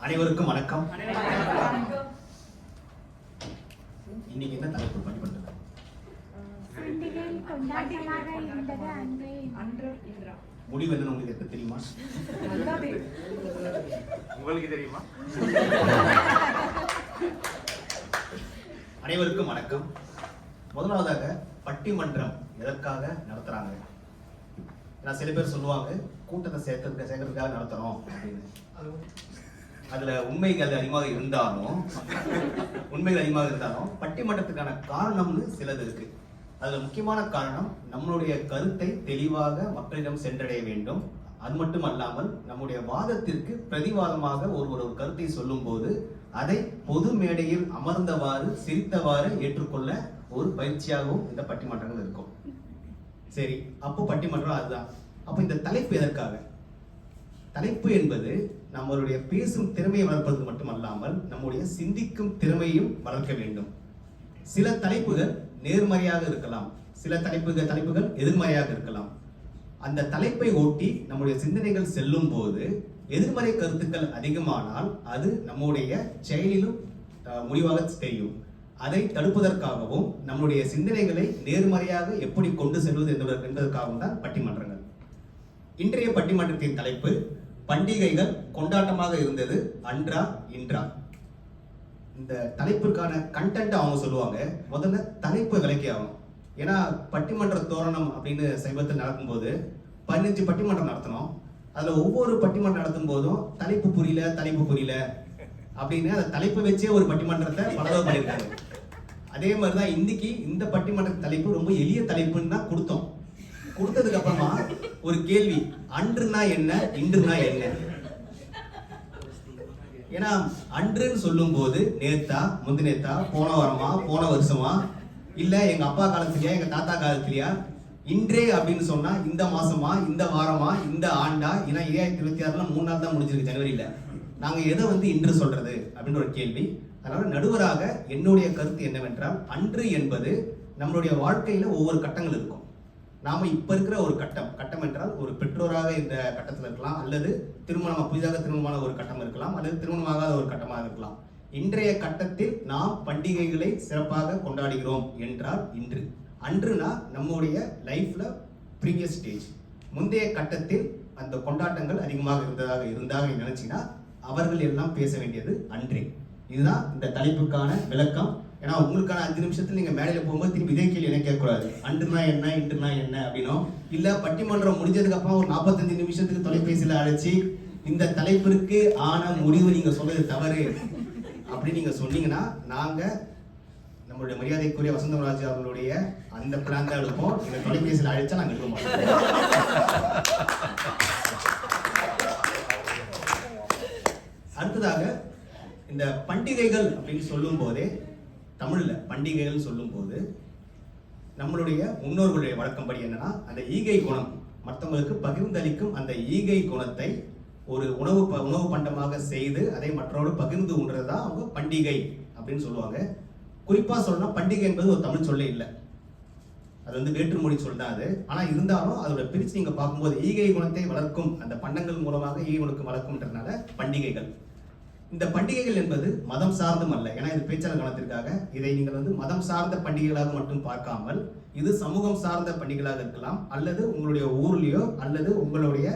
அனைவருக்கும் வணக்கம். இன்னைக்கு என்ன தலைப்பு பண்ணி பண்றது? முடிவு என்னன்னு உங்களுக்கு எப்ப தெரியுமா? உங்களுக்கு தெரியுமா? அனைவருக்கும் வணக்கம். முதலாவதாக பட்டிமன்றம் எதற்காக நடத்துறாங்க? நான் சில பேர் சொல்லுவாங்க கூட்டத்தை சேர்க்கறதுக்காக நடத்துறோம் அப்படின்னு. அதுல உண்மைகள் அதிகமாக இருந்தாலும் பட்டிமன்றத்துக்கான காரணம்னு சிலது இருக்கு. அதுல முக்கியமான காரணம் நம்மளுடைய கருத்தை தெளிவாக மக்களிடம் சென்றடைய வேண்டும். அது மட்டும் அல்லாமல் நம்முடைய வாதத்திற்கு பிரதிவாதமாக ஒரு கருத்தை சொல்லும் போது அதை பொது மேடையில் அமர்ந்தவாறு சிரித்தவாறு ஏற்றுக்கொள்ள ஒரு பயிற்சியாகவும் இந்த பட்டிமன்றங்கள் இருக்கும். சரி, அப்போ பட்டிமன்றம் அதுதான். அப்போ இந்த தலைப்பு எதற்காக? தலைப்பு என்பது நம்மளுடைய பேசும் திறமையை வளர்ப்பது மட்டுமல்லாமல் நம்முடைய சிந்திக்கும் திறமையும் வளர்க்க வேண்டும். சில தலைப்புகள் நேர்மறையாக இருக்கலாம், சில தலைப்புகள் எதிர்மறையாக இருக்கலாம். அந்த தலைப்பை ஒட்டி நம்முடைய சிந்தனைகள் செல்லும் போது எதிர்மறை கருத்துக்கள் அதிகமானால் அது நம்முடைய செயலிலும் முடிவாக தெரியும். அதை தடுப்பதற்காகவும் நம்முடைய சிந்தனைகளை நேர்மறையாக எப்படி கொண்டு செல்வது என்பதற்காகவும் தான் பட்டிமன்றங்கள். இன்றைய பட்டிமன்றத்தின் தலைப்பு பண்டிகைகள் கொண்டாட்டமாக இருந்தது அன்றா இன்றா. இந்த தலைப்பிற்கான கண்டென்ட் அவங்க சொல்லுவாங்க. முதல்ல தலைப்பு விலைக்கு ஆகும். ஏன்னா பட்டிமன்ற தோரணம் அப்படின்னு சமீபத்தில் நடக்கும்போது 15 பட்டிமன்றம் நடத்தணும். அதுல ஒவ்வொரு பட்டிமன்றம் நடத்தும் போதும் தலைப்பு புரியல அப்படின்னு அந்த தலைப்பை வச்சே ஒரு பட்டிமன்றத்தை பலதோ பண்ணியிருக்காங்க. அதே மாதிரிதான் இன்னைக்கு இந்த பட்டிமன்ற தலைப்பு ரொம்ப எளிய தலைப்புன்னு தான் கொடுத்ததுக்கு அப்புறமா ஒரு கேள்வி, அன்றுனா என்ன இன்றுனா என்ன? ஏன்னா அன்றுன்னு சொல்லும் போது நேத்தா முந்தினேத்தா போன வாரமா போன வருஷமா இல்ல எங்க அப்பா காலத்திலயா எங்க தாத்தா காலத்திலயா, இன்றே அப்படின்னு சொன்னா இந்த மாசமா இந்த வாரமா இந்த ஆண்டா? ஏன்னா 2026 3 நாள் தான் முடிஞ்சிருக்கு ஜனவரியில. நாங்க எதை இன்று சொல்றது அப்படின்னு ஒரு கேள்வி. அதனால நடுவராக என்னுடைய கருத்து என்னவென்றால், அன்று என்பது நம்மளுடைய வாழ்க்கையில ஒவ்வொரு கட்டங்கள் இருக்கும். நாம இப்ப இருக்கிற ஒரு கட்டம் என்றால் ஒரு பெற்றோராக இந்த கட்டத்தில் இருக்கலாம், அல்லது புதிதாக திருமணமான ஒரு கட்டம் இருக்கலாம், அல்லது திருமணமாகாத ஒரு கட்டமாக இருக்கலாம். இன்றைய கட்டத்தில் நாம் பண்டிகைகளை சிறப்பாக கொண்டாடுகிறோம் என்றால் இன்று. அன்றுனா நம்முடைய லைஃப்ல ப்ரீவியஸ் ஸ்டேஜ், முந்தைய கட்டத்தில் அந்த கொண்டாட்டங்கள் அதிகமாக இருந்தாக நினைச்சினா அவர்கள் எல்லாம் பேச வேண்டியது அன்றே. இதுதான் இந்த தலைப்புக்கான விளக்கம். ஏன்னா உங்களுக்கான 5 நிமிஷத்துல நீங்க மேடையில போகும்போது திரும்பி இதே கேள்வி என்ன கேட்கக்கூடாது. அன்றுனா என்ன இன்றுனா என்ன அப்படின்னும், இல்ல பட்டிமன்றம் முடிஞ்சதுக்கு அப்புறம் ஒரு 45 நிமிஷத்துக்கு தொலைபேசியில அழைச்சி இந்த தலைப்பிற்கு ஆன முடிவு நீங்க சொல்றது தவறு அப்படின்னு நீங்க சொன்னீங்கன்னா நாங்க நம்மளுடைய மரியாதைக்குரிய வசந்தராஜ் அவர்களுடைய அந்த பிளான் தான் எடுப்போம். நீங்க தொலைபேசியில அழைச்சா நாங்க எடுக்க மாட்டோம். அடுத்ததாக இந்த பண்டிகைகள் அப்படின்னு சொல்லும் போதே, தமிழ்ல பண்டிகைகள் சொல்லும் போது நம்மளுடைய முன்னோர்களுடைய வழக்கம்படி என்னன்னா, அந்த ஈகை குணம், மற்றவங்களுக்கு பகிர்ந்தளிக்கும் அந்த ஈகை குணத்தை ஒரு உணவு பண்டமாக செய்து அதை மற்றவரோடு பகிர்ந்து உண்றதுதான் அவங்க பண்டிகை அப்படின்னு சொல்லுவாங்க. குறிப்பா சொல்லணும், பண்டிகை என்பது ஒரு தமிழ் சொல்லே இல்லை, அது வேற்றுமொழி சொல் தான் அது. ஆனா இருந்தாலும் அதோட பிரிச்சு நீங்க பார்க்கும்போது ஈகை குணத்தை வளர்க்கும், அந்த பண்டங்கள் மூலமாக ஈகை குணத்தை வளர்க்கும்ன்றதுனால பண்டிகைகள். இந்த பண்டிகைகள் என்பது மதம் சார்ந்தும் அல்ல. ஏன்னா இது பேச்சாளர் கவனத்திற்காக இதை நீங்கள் மதம் சார்ந்த பண்டிகைகளாக மட்டும் பார்க்காமல் இது சமூகம் சார்ந்த பண்டிகைகளாக இருக்கலாம், அல்லது உங்களுடைய ஊர்லயோ அல்லது உங்களுடைய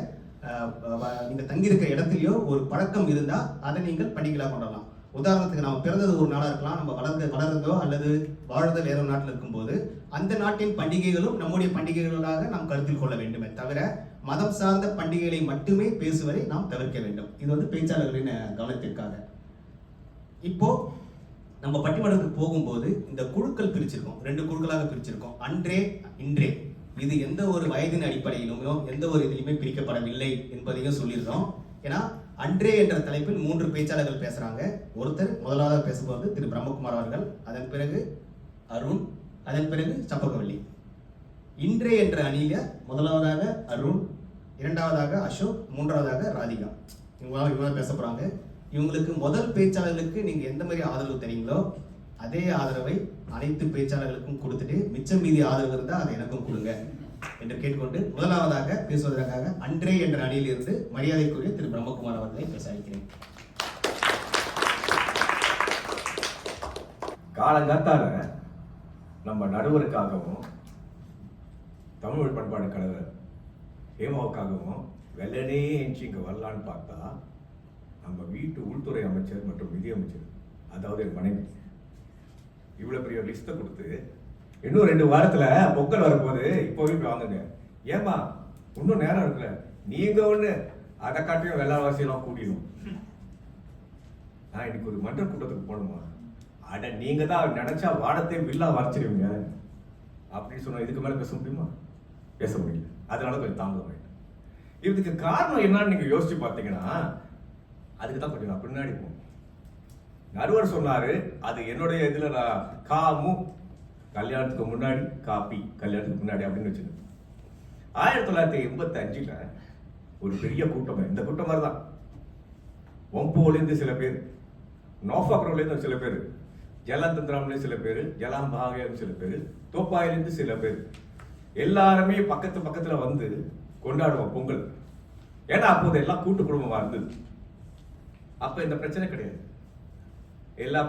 நீங்க தங்கியிருக்க இடத்துலயோ ஒரு பழக்கம் இருந்தா அதை நீங்கள் பண்டிகைகளாக கொண்டாடலாம். உதாரணத்துக்கு நம்ம பிறந்தது ஒரு நாடா இருக்கலாம், நம்ம வளர்ந்ததோ அல்லது வாழ்றதோ வேற ஒரு நாட்டில் இருக்கும்போது அந்த நாட்டின் பண்டிகைகளும் நம்முடைய பண்டிகைகளாக நாம் கருத்தில் கொள்ள வேண்டுமே தவிர மதம் சார்ந்த பண்டிகைகளை மட்டுமே பேசுவதை நாம் தவிர்க்க வேண்டும். இது பேச்சாளர்களின் கவனத்திற்காக. இப்போ நம்ம பட்டிமன்றத்துக்கு போகும்போது இந்த குழுக்கள் பிரிச்சிருக்கோம், 2 குழுக்களாக பிரிச்சிருக்கோம், அன்றே இன்றே. இது எந்த ஒரு வயதின் அடிப்படையிலும் எந்த ஒரு இதிலுமே பிரிக்கப்படவில்லை என்பதையும் சொல்லிடுறோம். ஏன்னா அன்றே என்ற தலைப்பில் 3 பேச்சாளர்கள் பேசுறாங்க. ஒருத்தர் முதலாவதாக பேசும்போது திரு பிரம்மகுமார் அவர்கள், அதன் பிறகு அருண், அதன் பிறகு சப்பகவல்லி. இன்றே என்ற அணியில முதலாவதாக அருண், 2வதாக அசோக், 3வதாக ராதிகா. இவங்க பேச போறாங்க. இவங்களுக்கு முதல் பேச்சாளர்களுக்கு நீங்க எந்த மாதிரி ஆதரவு தரீங்களோ அதே ஆதரவை அனைத்து பேச்சாளர்களுக்கும் கொடுத்துட்டு மிச்சம் மீதி ஆதரவு இருந்தால் அதை எனக்கும் கொடுங்க என்று கேட்டுக்கொண்டு முதலாவதாக பேசுவதற்காக அன்றே என்ற அணியில் இருந்து மரியாதைக்குரிய திரு பிரம்மகுமார் அவர்களை பேச அழைக்கிறேன். காலங்காத்தால நம்ம நடுவருக்காகவும் தமிழ் பண்பாடு கழக ஹேமாவுக்காகவும் வெள்ளனே எஞ்சி இங்கே வரலான்னு பார்த்தா நம்ம வீட்டு உள்துறை அமைச்சர் மற்றும் நிதியமைச்சர், அதாவது என் மனைவி, இவ்வளோ பெரிய லிஸ்ட்டை கொடுத்து இன்னும் 2 வாரத்தில் பொங்கல் வரும்போது இப்போவே வாங்குங்க, ஏமா இன்னும் நேரம் இருக்குல்ல, நீங்க ஒன்று அதை காட்டியும் வெள்ளாவாசியெல்லாம் கூட்டிடும். நான் இன்னைக்கு ஒரு மன்ற கூட்டத்துக்கு போகணுமா, அட நீங்க தான் நினைச்சா வாடத்தை வில்லா வரைச்சிருவீங்க அப்படின்னு சொன்னா இதுக்கு மேல பேச முடியுமா? பேச முடியல. அதனால கொஞ்சம் தாமதம். இதுக்கு காரணம் என்னன்னு நீங்க யோசிச்சு பார்த்தீங்கன்னா, அதுக்கு தான் கொஞ்சம் நான் பின்னாடி போகும். நடுவர் சொன்னாரு, அது என்னுடைய இதுல நான் காமு கல்யாணத்துக்கு முன்னாடி, காப்பி கல்யாணத்துக்கு முன்னாடி அப்படின்னு வச்சுருக்கேன். 1985 ஒரு பெரிய கூட்டம், இந்த கூட்டம் மாதிரி தான். ஒம்போலேருந்து சில பேர், நோஃபாக்ரோலேருந்து சில பேர், ஜலந்தந்திராம்லேருந்து சில பேர், ஜலாம்பாகேருந்து சில பேர், தோப்பாயிலேருந்து சில பேர், எல்லாருமே பக்கத்துல வந்து கொண்டாடுவோம் பொங்கல். ஏன்னா அப்போது எல்லாம் கூட்டு குடும்பமா இருந்தது. அப்ப இந்த பிரச்சனை கிடையாது. எல்லா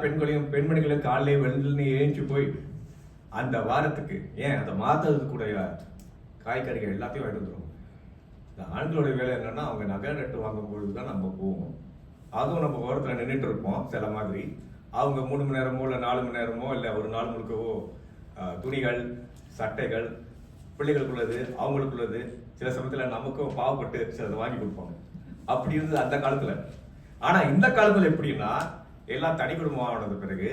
பெண்மணிகளையும் காலையிலே வெள்ளி ஏஞ்சி போய் அந்த வாரத்துக்கு, ஏன் அந்த மாதத்துக்கு கூட காய்கறிகள் எல்லாத்தையும் வாங்கிட்டு வந்துடும். இந்த ஆண்களுடைய வேலை என்னன்னா, அவங்க நகை நட்டு வாங்கும் பொழுது தான் நம்ம போவோம். அதுவும் நம்ம ஓரத்தில் நின்றுட்டு இருப்போம் சில மாதிரி. அவங்க 3 மணி நேரமோ இல்லை 4 மணி நேரமோ இல்லை ஒரு நாள் முழுக்கவோ துணிகள், சட்டைகள், பிள்ளைகளுக்குள்ளது, அவங்களுக்குள்ளது, சில சமயத்தில் நமக்கும் பாவப்பட்டு சிலதை வாங்கி கொடுப்பாங்க. அப்படி இருந்தது அந்த காலத்துல. ஆனா இந்த காலத்துல எப்படின்னா, எல்லாம் தனி குடும்பம் ஆனது பிறகு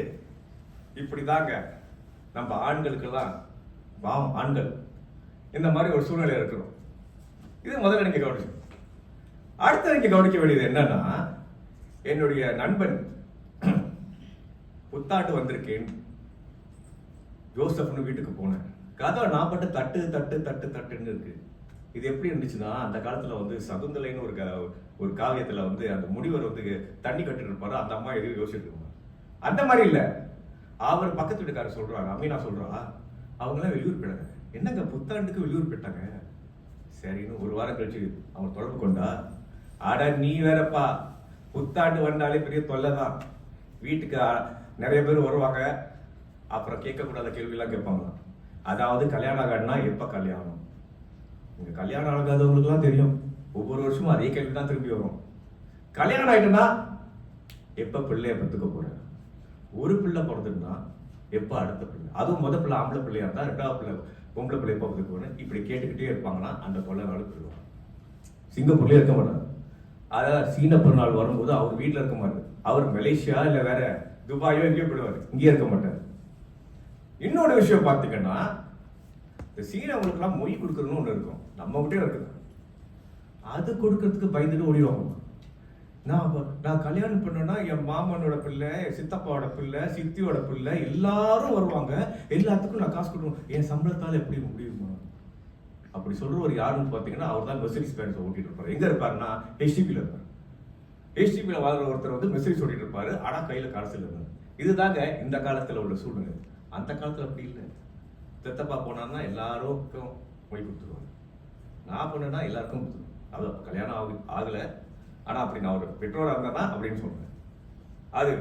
இப்படிதாங்க நம்ம ஆண்களுக்கெல்லாம் பாவம், ஆண்கள் இந்த மாதிரி ஒரு சூழ்நிலை இருக்கிறோம். இது முதல்ல நீங்க கவனிக்கணும். அடுத்த நீங்க கவனிக்க வேண்டியது என்னன்னா, என்னுடைய நண்பன் புத்தாண்டு வந்திருக்கேன் ஜோசப்னு வீட்டுக்கு போனேன். கதை நான் பட்டு தட்டு தட்டு தட்டு தட்டுன்னு இருக்கு. இது எப்படி இருந்துச்சுன்னா, அந்த காலத்துல வந்து சகுந்தலைன்னு ஒரு காவியத்துல வந்து அந்த முனிவர் வந்து தண்ணி கட்டிட்டு இருப்பாரு, அந்த அம்மா எதுவும் யோசிச்சுட்டு இருப்பாங்க. அந்த மாதிரி இல்ல. அவர் பக்கத்து வீட்டுக்காரர் சொல்றாங்க, அம்மீனா சொல்றா, அவங்க எல்லாம் வெளியூர் போயிட்டாங்க. என்னங்க புத்தாண்டுக்கு வெளியூர் போயிட்டாங்க? சரின்னு ஒரு வாரம் கழிச்சு அவங்க தொடர்பு கொண்டா, அட நீ வேறப்பா, புத்தாண்டு வந்தாலே பெரிய தொல்லை தான். வீட்டுக்கு நிறைய பேர் வருவாங்க, அப்புறம் கேட்கக்கூடாத கேள்வியெல்லாம் கேட்பாங்களாம். அதாவது கல்யாணம் ஆகாதுன்னா எப்ப கல்யாணம்? இங்க கல்யாணம் ஆகாதவங்களுக்குலாம் தெரியும், ஒவ்வொரு வருஷமும் அதே கேள்வி தான் திரும்பி வரும். கல்யாணம் ஆயிட்டுன்னா எப்ப பிள்ளைய பெற்றுக்க போற? ஒரு பிள்ளை பிறந்துன்னா எப்ப அடுத்த பிள்ளை? அதுவும் முத பிள்ளை ஆம்பளை பிள்ளையா இருந்தா 2வது பிள்ளை பொம்பளை பிள்ளை எப்ப பெற்றுக்கணும்? இப்படி கேட்டுக்கிட்டே இருப்பாங்கன்னா அந்த கொள்ளை நாள் போயிடுவாங்க. சிங்கப்பூர்லயே இருக்க மாட்டாங்க. அதாவது சீன பெருநாள் வரும்போது அவர் வீட்டுல இருக்க மாட்டாரு, அவர் மலேசியா இல்ல வேற துபாயோ எங்கேயோ போயிடுவாரு, இங்கே இருக்க மாட்டாரு. இன்னொரு விஷயம் பார்த்தீங்கன்னா, இந்த சீனவங்களுக்குலாம் மொய் கொடுக்கறதுன்னு ஒன்று இருக்கும், நம்ம கிட்டே இருக்குது. அது கொடுக்கறதுக்கு பயந்துட்டு ஓடிடுவாங்க. நான் கல்யாணம் பண்ணேன்னா என் மாமனோட பிள்ளை, சித்தப்பாவோட பிள்ளை, சித்தியோட பிள்ளை எல்லாரும் வருவாங்க, எல்லாத்துக்கும் நான் காசு கொடுக்கணும், என் சம்பளத்தால் எப்படி முடியுமா? அப்படி சொல்றவர் யாருன்னு பார்த்தீங்கன்னா, அவர் தான் மெர்சிடிஸ் பேன்ஸ் ஓட்டிட்டு இருப்பாரு. எங்க இருப்பாருன்னா HDPல இருப்பாரு. HDPல வாழ்ற ஒருத்தர் வந்து மெர்சிடிஸ் ஓட்டிட்டு இருப்பாரு, ஆனா கையில காசு இல்லை. இதுதாங்க இந்த காலத்துல உள்ள சூழ்நிலை. அந்த காலத்துல அப்படி இல்லை. சித்தப்பா போனான்னா எல்லாருக்கும் போய் கொடுத்துருவாங்க, நான் பண்ணேன்னா எல்லாருக்கும் கொடுத்துருவேன். அதான் கல்யாணம் ஆகல, ஆனா அப்படி நான் ஒரு பெற்றோரா இருந்தேன்னா அப்படின்னு சொல்றேன். அது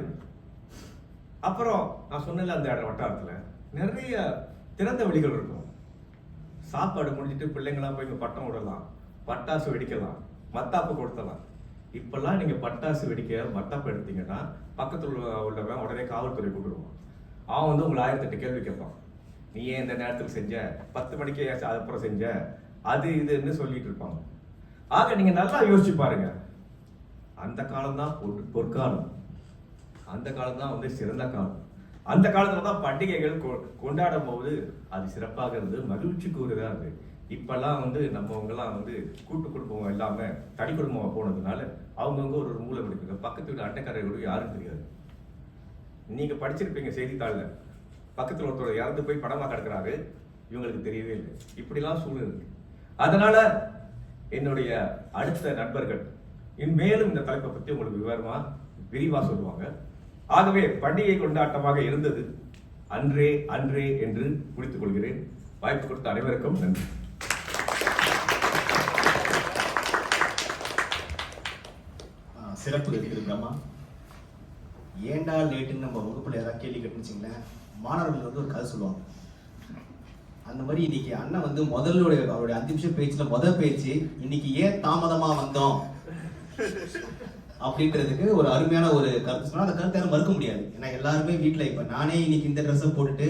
அப்புறம் நான் சொன்னேன்ல, அந்த வட்டாரத்துல நிறைய திறந்த வெளிகள் இருக்கும். சாப்பாடு முடிஞ்சிட்டு பிள்ளைங்களாம் போய் பட்டம் விடலாம், பட்டாசு வெடிக்கலாம், மத்தாப்பு கொடுத்தலாம். இப்பெல்லாம் நீங்க பட்டாசு வெடிக்க மத்தாப்பு எடுத்தீங்கன்னா பக்கத்துல உள்ளவன் உடனே காவல்துறை கூப்பிடுவான். அவன் வந்து உங்களை 1008 கேள்வி கேட்பான். நீ ஏன் இந்த நேரத்துக்கு செஞ்ச, 10 மணிக்கே அப்புறம் செஞ்ச, அது இதுன்னு சொல்லிட்டு இருப்பாங்க. ஆக நீங்க நல்லா யோசிச்சு பாருங்க, அந்த காலம் தான் பொற்காலம், அந்த காலம் தான் வந்து சிறந்த காலம். அந்த காலத்துல தான் பண்டிகைகள் கொண்டாடும் போது அது சிறப்பாக இருந்து மகிழ்ச்சிக்குரியதா இருக்கு. இப்பெல்லாம் வந்து நம்மவங்கெல்லாம் வந்து கூட்டு குடும்பம் இல்லாம தனி குடும்பமா போனதுனால அவங்கவுங்க ஒரு மூலை கொடுக்குங்க. பக்கத்து வீட்டு அட்டைக்காரர்களும் யாரும் தெரியாது. நீங்க படிச்சிருப்பீங்க செய்தித்தாள்ல, பக்கத்துல ஒருத்தர் இறந்து போய் படமா கிடக்குறாரு, இவங்களுக்கு தெரியவே இல்லை. இப்படிலாம் சூழ்நிலை இருக்கு. அதனால என்னுடைய அடுத்த நண்பர்கள் மேலும் இந்த தலைப்பை பத்தி உங்களுக்கு விரிவா சொல்லுவாங்க. ஆகவே பண்டிகை கொண்டாட்டமாக இருந்தது அன்றே அன்றே என்று முடித்துக் கொள்கிறேன். வாய்ப்பு கொடுத்த அனைவருக்கும் நன்றி. சிறப்பு திரு பிரம்மா, ஏண்டா லேட்டுன்னு நம்ம வகுப்புல யாராவது கேள்வி கேட்டுச்சுங்களேன், மாணவர்கள் வந்து ஒரு கதை சொல்லுவாங்க. அந்த மாதிரி இன்னைக்கு அண்ணன் வந்து அவருடைய 5 நிமிஷம் பேச்சுல முதல் பேச்சு இன்னைக்கு ஏன் தாமதமா வந்தோம் அப்படின்றதுக்கு ஒரு அருமையான ஒரு கருத்து சொன்னா, அந்த கருத்தை யாரும் மறுக்க முடியாது. ஏன்னா எல்லாருமே வீட்டுல இப்ப நானே இன்னைக்கு இந்த ட்ரெஸ்ஸை போட்டுட்டு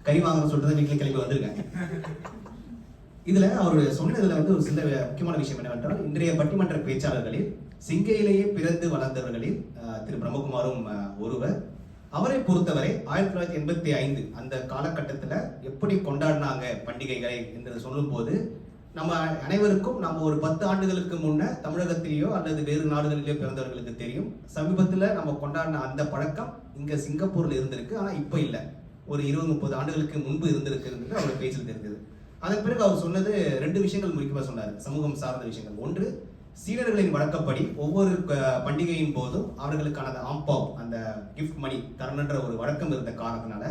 கறி வாங்கணும்னு சொல்லிட்டு வீட்டுல கிளம்பி வந்திருக்கேன். இதுல அவர் சொன்னதுல வந்து ஒரு சில முக்கியமான விஷயம் என்னவென்றால், இன்றைய பட்டிமன்ற பேச்சாளர்களில் சிங்கையிலேயே பிறந்து வளர்ந்தவர்களில் திரு பிரம்மகுமாரும் ஒருவர். அவரை பொறுத்தவரை 1985 அந்த காலகட்டத்தில் எப்படி கொண்டாடினாங்க பண்டிகைகளை என்று சொல்லும் போது, நம்ம அனைவருக்கும் நம்ம ஒரு 10 ஆண்டுகளுக்கு முன்ன தமிழகத்திலேயோ அல்லது வேறு நாடுகளிலேயோ பிறந்தவர்களுக்கு தெரியும். சமீபத்தில் நம்ம கொண்டாடின அந்த பழக்கம் இங்க சிங்கப்பூர்ல இருந்திருக்கு. ஆனா இப்ப இல்லை, ஒரு 20-30 ஆண்டுகளுக்கு முன்பு இருந்திருக்கு அவர் பேச்சில் தெரிஞ்சது. அதன் பிறகு அவர் சொன்னது 2 விஷயங்கள் முக்கியமாக சொன்னார், சமூகம் சார்ந்த விஷயங்கள். ஒன்று, சீனர்களின் வழக்கப்படி ஒவ்வொரு பண்டிகையின் போதும் அவர்களுக்கான ஆம்பாவ், அந்த கிஃப்ட் மணி தரணுன்ற ஒரு வழக்கம் இருந்த காரணத்தினால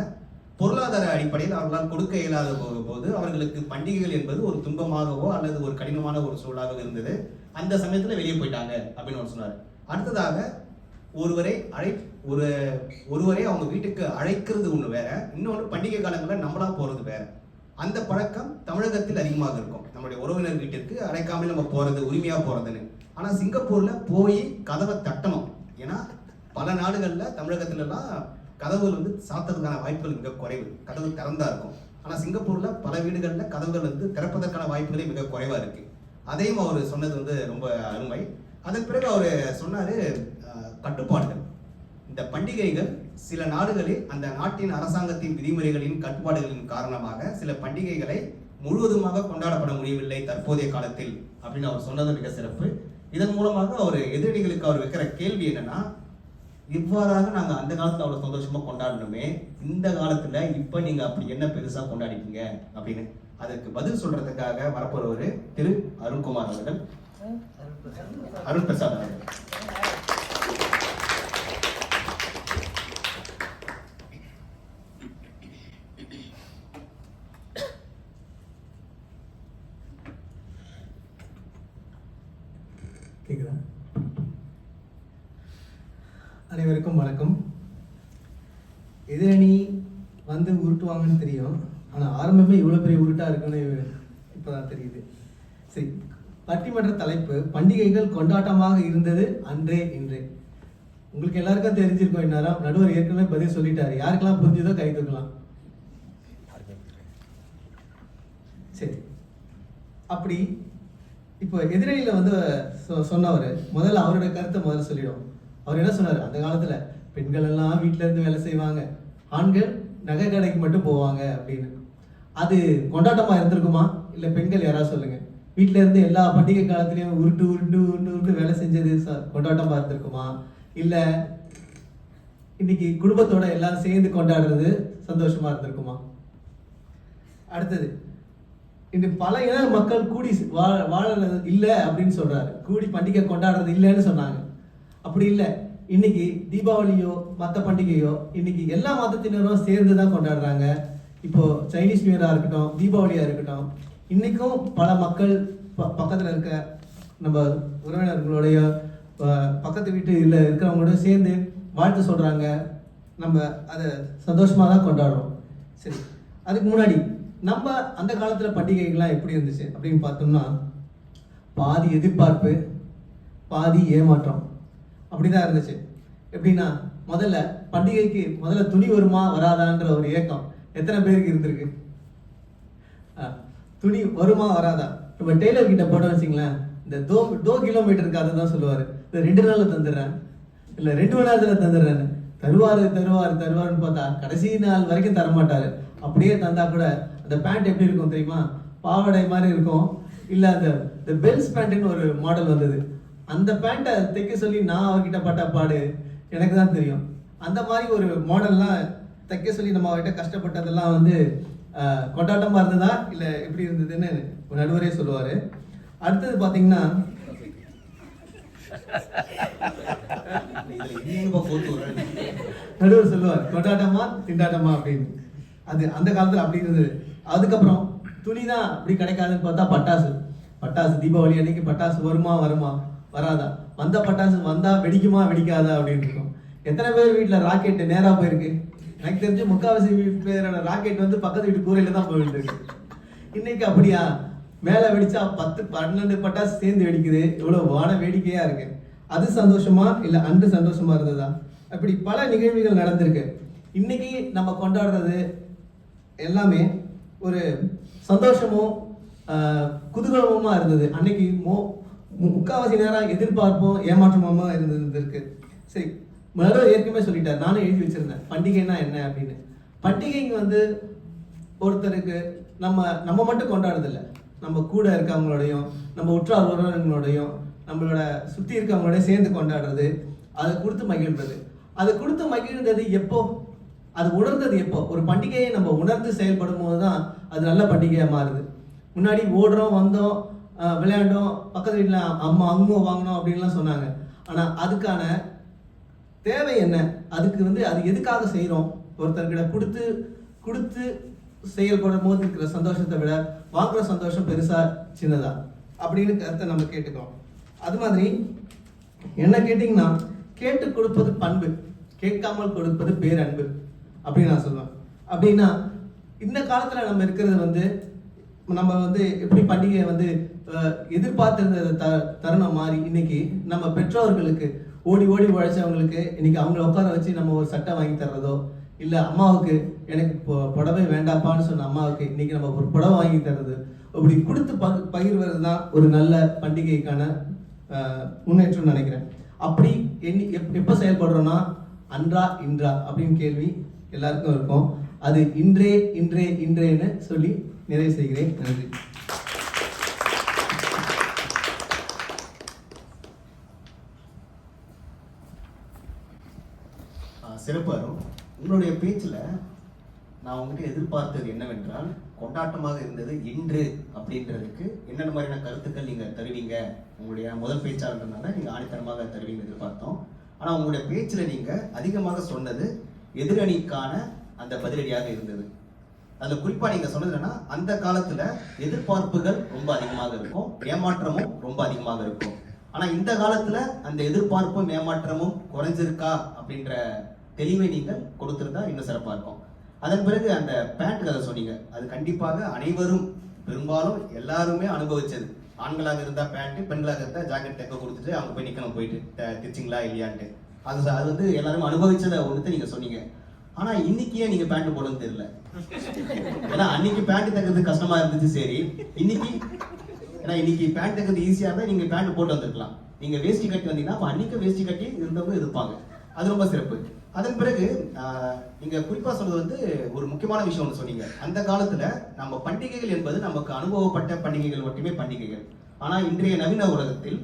பொருளாதார அடிப்படையில் அவர்களால் கொடுக்க இயலாத போது அவர்களுக்கு பண்டிகைகள் என்பது ஒரு துன்பமாகவோ அல்லது ஒரு கடினமான ஒரு சூழலாக இருந்தது. அந்த சமயத்துல வெளியே போயிட்டாங்க அப்படின்னு ஒரு சொன்னார். அடுத்ததாக, ஒருவரை அவங்க வீட்டுக்கு அழைக்கிறது ஒண்ணு வேற, இன்னொன்று பண்டிகை காலங்களில் நம்மளா போறது வேற. அந்த பழக்கம் தமிழகத்தில் அதிகமாக இருக்கும். நம்மளுடைய உறவினர் வீட்டிற்கு அழைக்காமல் நம்ம போறது, உரிமையா போறதுன்னு. ஆனா சிங்கப்பூர்ல போய் கதவை தட்டணும். ஏன்னா பல நாடுகள்ல, தமிழகத்துல எல்லாம் கதவுகள் வந்து சாத்துறதுக்கான வாய்ப்புகள் மிக குறைவு, கதவு திறந்தா இருக்கும். ஆனா சிங்கப்பூர்ல பல வீடுகள்ல கதவுகள் வந்து திறப்பதற்கான வாய்ப்புகளே மிக குறைவா இருக்கு. அதையும் அவர் சொன்னது வந்து ரொம்ப அருமை. அதன் பிறகு அவர் சொன்னாரு, கட்டுப்பாடுகள். இந்த பண்டிகைகள் சில நாடுகளில் அந்த நாட்டின் அரசாங்கத்தின் விதிமுறைகளின் கட்டுப்பாடுகளின் காரணமாக சில பண்டிகைகளை முழுவதுமாக கொண்டாடப்பட முடியவில்லை தற்போதைய காலத்தில் அப்படின்னு அவர் சொன்னது மிக சிறப்பு. இதன் மூலமாக அவர் எதிரணிகளுக்கு அவர் வைக்கிற கேள்வி என்னன்னா, இவ்வாறாக நாங்க அந்த காலத்துல அவ்வளவு சந்தோஷமா கொண்டாடணுமே, இந்த காலத்துல இப்ப நீங்க அப்படி என்ன பெருசா கொண்டாடிட்டீங்க அப்படின்னு. அதற்கு பதில் சொல்றதுக்காக வரப்போறவரு திரு அருண்குமார் அவர்கள், அருண் பிரசாத் அவர்கள். கேக்குதா? அனைவருக்கும் வணக்கம். எதிரணி வந்து உருட்டுவாங்கன்னு தெரியும், ஆனா ஆரம்பமே இவ்வளவு பெரிய உருட்டா இருக்குன்னு இப்பதான் தெரியுது. சரி, பட்டிமன்ற தலைப்பு பண்டிகைகள் கொண்டாட்டமாக இருந்தது அன்றே இன்றே. உங்களுக்கு எல்லாருக்கும் தெரிஞ்சிருக்கும். இந்நேரம் நடுவர் ஏற்கனவே பதில் சொல்லிட்டாரு. யாருக்கெல்லாம் புரிஞ்சுதோ கை தூக்கலாம். சரி, அப்படி இப்போ எதிரணியில வந்து சொன்னவர் முதல்ல அவருடைய கருத்தை முதல்ல சொல்லிடும். அவர் என்ன சொன்னார், அந்த காலத்துல பெண்கள் எல்லாம் வீட்டுல இருந்து வேலை செய்வாங்க, ஆண்கள் நகை கடைக்கு மட்டும் போவாங்க அப்படின்னு. அது கொண்டாட்டமா இருந்திருக்குமா? இல்ல பெண்கள் யாராவது சொல்லுங்க, வீட்டுல இருந்து எல்லா பண்டிகை காலத்திலயும் உருட்டு உருட்டு உருட்டு உருட்டு வேலை செஞ்சது கொண்டாட்டமா இருந்திருக்குமா? இல்ல இன்னைக்கு குடும்பத்தோட எல்லாரும் சேர்ந்து கொண்டாடுறது சந்தோஷமா இருந்திருக்குமா? அடுத்தது, இந்த பல இன மக்கள் கூடி வாழறது இல்லை அப்படின்னு சொல்றாரு. கூடி பண்டிகை கொண்டாடுறது இல்லைன்னு சொன்னாங்க. அப்படி இல்லை, இன்னைக்கு தீபாவளியோ மற்ற பண்டிகையோ இன்னைக்கு எல்லா மதத்தினரும் சேர்ந்து தான் கொண்டாடுறாங்க. இப்போ சைனீஸ் நியூ இயரா இருக்கட்டும், தீபாவளியா இருக்கட்டும், இன்னைக்கும் பல மக்கள் பக்கத்துல இருக்க நம்ம உறவினர்களோடைய பக்கத்து வீட்டு இல்லை இருக்கிறவங்களோட சேர்ந்து வாழ்த்து சொல்றாங்க. நம்ம அதை சந்தோஷமா தான் கொண்டாடுறோம். சரி, அதுக்கு முன்னாடி நம்ம அந்த காலத்துல பண்டிகைகள்லாம் எப்படி இருந்துச்சு அப்படின்னு பார்த்தோம்னா, பாதி எதிர்பார்ப்பு பாதி ஏமாற்றம் அப்படிதான் இருந்துச்சு. எப்படின்னா, முதல்ல பண்டிகைக்கு முதல்ல துணி வருமா வராதான்ற ஒரு ஏக்கம் எத்தனை பேருக்கு இருந்திருக்கு? துணி வருமா வராதா? நம்ம டெய்லர் கிட்ட போட்டோம் வச்சுங்களேன், இந்த தோ கிலோமீட்டருக்கு அதை தான் சொல்லுவாரு, இந்த 2 நாள்ல தந்துடுறேன், இல்ல 2 மணி நேரத்துல தந்துடுறேன்னு. தருவாருன்னு பார்த்தா கடைசி நாள் வரைக்கும் தரமாட்டாரு. அப்படியே தந்தா கூட அந்த பேண்ட் எப்படி இருக்கும் தெரியுமா? பாவாடை மாதிரி இருக்கும். இல்ல அந்த பெல்ஸ் பேண்ட்னு ஒரு மாடல் வந்தது, அந்த பேண்ட்டை தைக்க சொல்லி நான் அவர்கிட்ட பட்ட பாடு எனக்கு தான் தெரியும். அந்த மாதிரி ஒரு மாடல்லாம் தைக்க சொல்லி நம்ம அவர்கிட்ட கஷ்டப்பட்டதெல்லாம் வந்து கொண்டாட்டமா இருந்ததா இல்ல எப்படி இருந்ததுன்னு நடுவரே சொல்லுவாரு. அடுத்தது பாத்தீங்கன்னா, நடுவர் சொல்லுவார் கொண்டாட்டமா திண்டாட்டமா அப்படின்னு. அது அந்த காலத்துல அப்படி இருந்தது. அதுக்கப்புறம் துணி தான் அப்படி கிடைக்காதுன்னு பார்த்தா பட்டாசு தீபாவளி அன்னைக்கு பட்டாசு வருமா வராதா, வந்த பட்டாசு வந்தா வெடிக்குமா வெடிக்காதா அப்படின்னு இருக்கும். எத்தனை பேர் வீட்டில் ராக்கெட் நேராக போயிருக்கு? எனக்கு தெரிஞ்சு முக்காவாசி பேரோட ராக்கெட் வந்து பக்கத்து வீட்டு கூரையில தான் போயிட்டு. இன்னைக்கு அப்படியா? மேலே வெடிச்சா 10-12 பட்டாசு சேர்ந்து வெடிக்குது. இவ்வளோ வான வேடிக்கையா இருக்கு. அது சந்தோஷமா இல்லை அன்று சந்தோஷமா இருந்ததா? அப்படி பல நிகழ்வுகள் நடந்திருக்கு. இன்னைக்கு நம்ம கொண்டாடுறது எல்லாமே ஒரு சந்தோஷமும் குதூகலமுமா இருந்தது. அன்னைக்கு முக்காவாசி நேரம் எதிர்பார்ப்பும் ஏமாற்றமுமா இருந்திருக்கு. சரி, முதல்ல ஏற்கனவே சொல்லிட்டார், நானும் எழுதி வச்சிருந்தேன் பண்டிகைன்னா என்ன அப்படின்னு. பண்டிகைங்க வந்து ஒருத்தருக்கு நம்ம மட்டும் கொண்டாடுறதில்லை, நம்ம கூட இருக்கவங்களோடையும் நம்ம உற்றார் உறவினர்களோடையும் நம்மளோட சுற்றி இருக்கவங்களோட சேர்ந்து கொண்டாடுறது, அதை கொடுத்து மகிழ்றது. அதை கொடுத்து மகிழ்ந்தது எப்போ, அது உணர்ந்தது எப்போ? ஒரு பண்டிகையை நம்ம உணர்ந்து செயல்படும் போது தான் அது நல்ல பண்டிகையாக மாறுது. முன்னாடி ஓடுறோம், வந்தோம், விளையாண்டோம், பக்கத்து வீட்டில் அம்மா அங்கும் வாங்கினோம் அப்படின்லாம் சொன்னாங்க. ஆனால் அதுக்கான தேவை என்ன, அதுக்கு வந்து அது எதுக்காக செய்கிறோம்? ஒருத்தர்கிட்ட கொடுத்து செயல்படும் போது இருக்கிற சந்தோஷத்தை விட வாங்குற சந்தோஷம் பெருசா சின்னதா அப்படின்னு கருத்தை நம்ம கேட்டுக்கிறோம். அது மாதிரி என்ன கேட்டிங்கன்னா, கேட்டு கொடுப்பது பண்பு, கேட்காமல் கொடுப்பது பேரன்பு அப்படின்னு நான் சொல்லுவேன். அப்படின்னா இந்த காலத்தில் நம்ம இருக்கிறது வந்து நம்ம வந்து எப்படி பண்டிகையை வந்து எதிர்பார்த்திருந்த தருணம் மாதிரி இன்னைக்கு நம்ம பெற்றோர்களுக்கு ஓடி உழைச்சவங்களுக்கு இன்னைக்கு அவங்கள உட்கார வச்சு நம்ம ஒரு சட்டை வாங்கி தர்றதோ, இல்லை அம்மாவுக்கு எனக்கு புடவை வேண்டாப்பான்னு சொன்ன அம்மாவுக்கு இன்னைக்கு நம்ம ஒரு புடவை வாங்கி தர்றது, அப்படி கொடுத்து பகிர்வது தான் ஒரு நல்ல பண்டிகைக்கான முன்னேற்றம் நினைக்கிறேன். அப்படி எப்போ செயல்படுறோம்னா அன்றா இன்றா அப்படின்னு கேள்வி எல்லாருக்கும் இருக்கும். அது இன்றேன்னு சொல்லி நிறைவு செய்கிறேன். நன்றி. சிறப்பு அருண். உங்களுடைய பேச்சில் நான் உங்ககிட்ட எதிர்பார்த்தது என்னவென்றால், கொண்டாட்டமாக இருந்தது இன்று அப்படின்றதுக்கு என்னென்ன மாதிரியான கருத்துக்கள் நீங்கள் தருவீங்க, உங்களுடைய முதல் பேச்சாளர்ன்றதுனால நீங்கள் ஆணித்தரமாக தருவீங்க எதிர்பார்த்தோம். ஆனால் உங்களுடைய பேச்சில் நீங்கள் அதிகமாக சொன்னது எதிரணிக்கான அந்த பதிலடியாக இருந்தது. அதில் குறிப்பாக நீங்கள் சொன்னது என்னன்னா, அந்த காலத்தில் எதிர்பார்ப்புகள் ரொம்ப அதிகமாக இருக்கும், ஏமாற்றமும் ரொம்ப அதிகமாக இருக்கும். ஆனால் இந்த காலத்தில் அந்த எதிர்பார்ப்பும் ஏமாற்றமும் குறைஞ்சிருக்கா அப்படின்ற தெளிவை நீங்கள் கொடுத்திருந்தா இன்னும் சிறப்பாக இருக்கும். அதன் பிறகு அந்த பேண்ட் கதை சொன்னீங்க, அது கண்டிப்பாக அனைவரும் பெரும்பாலும் எல்லாருமே அனுபவிச்சது. ஆண்களாக இருந்தால் பேண்ட்டு, பெண்களாக இருந்தால் ஜாக்கெட் தைக்க கொடுத்துட்டு அவங்க போய் நிற்கணும், போயிட்டு தைச்சிங்களா இல்லையான்ட்டு. அது வந்து எல்லாரும் அனுபவிச்சதை ஒன்று நீங்கள் சொன்னீங்க. ஆனால் இன்னைக்கு ஏன் நீங்கள் பேண்ட் போடணும்னு தெரியல. ஏன்னா அன்னைக்கு பேண்ட் தைக்கிறது கஷ்டமா இருந்துச்சு, சரி. இன்னைக்கு பேண்ட் தைக்கிறது ஈஸியாக இருந்தால் நீங்கள் பேண்ட் போட்டு வந்திருக்கலாம். நீங்கள் வேஷ்டி கட்டி வந்தீங்கன்னா அன்னைக்கு வேஷ்டி கட்டி இருந்தவங்க இருப்பாங்க. அது ரொம்ப சிறப்பு. அதன் பிறகு நீங்க குறிப்பா சொல்றது வந்து ஒரு முக்கியமான விஷயம் ஒன்று சொன்னீங்க. அந்த காலத்துல நம்ம பண்டிகைகள் என்பது நமக்கு அனுபவப்பட்ட பண்டிகைகள் மட்டுமே பண்டிகைகள். ஆனா இன்றைய நவீன உலகத்தில்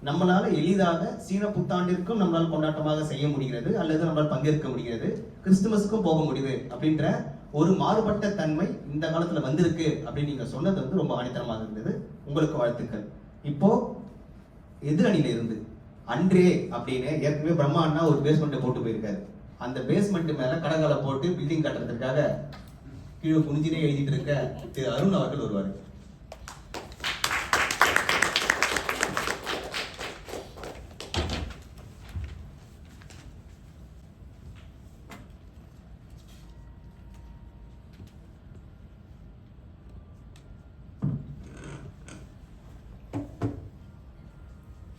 நம்மளால எளிதாக சீன புத்தாண்டிற்கும் நம்மளால் கொண்டாட்டமாக செய்ய முடிகிறது, அல்லது நம்மளால் பங்கேற்க முடிகிறது, கிறிஸ்துமஸுக்கும் போக முடியுது அப்படின்ற ஒரு மாறுபட்ட தன்மை இந்த காலத்துல வந்திருக்கு அப்படின்னு நீங்க சொன்னது வந்து ரொம்ப ஆணித்தரமாக இருந்தது. உங்களுக்கு வாழ்த்துக்கள். இப்போ எதிரணியில இருந்து அன்றே அப்படின்னு ஏற்கனவே பிரம்மா அண்ணா ஒரு பேஸ்மெண்ட்டை போட்டு போயிருக்காரு. அந்த பேஸ்மெண்ட் மேல கடகால போட்டு பில்டிங் கட்டுறதுக்காக கீழே குனிஞ்சினே எழுதிட்டு இருக்க திரு அருண் அவர்கள் வருவார்.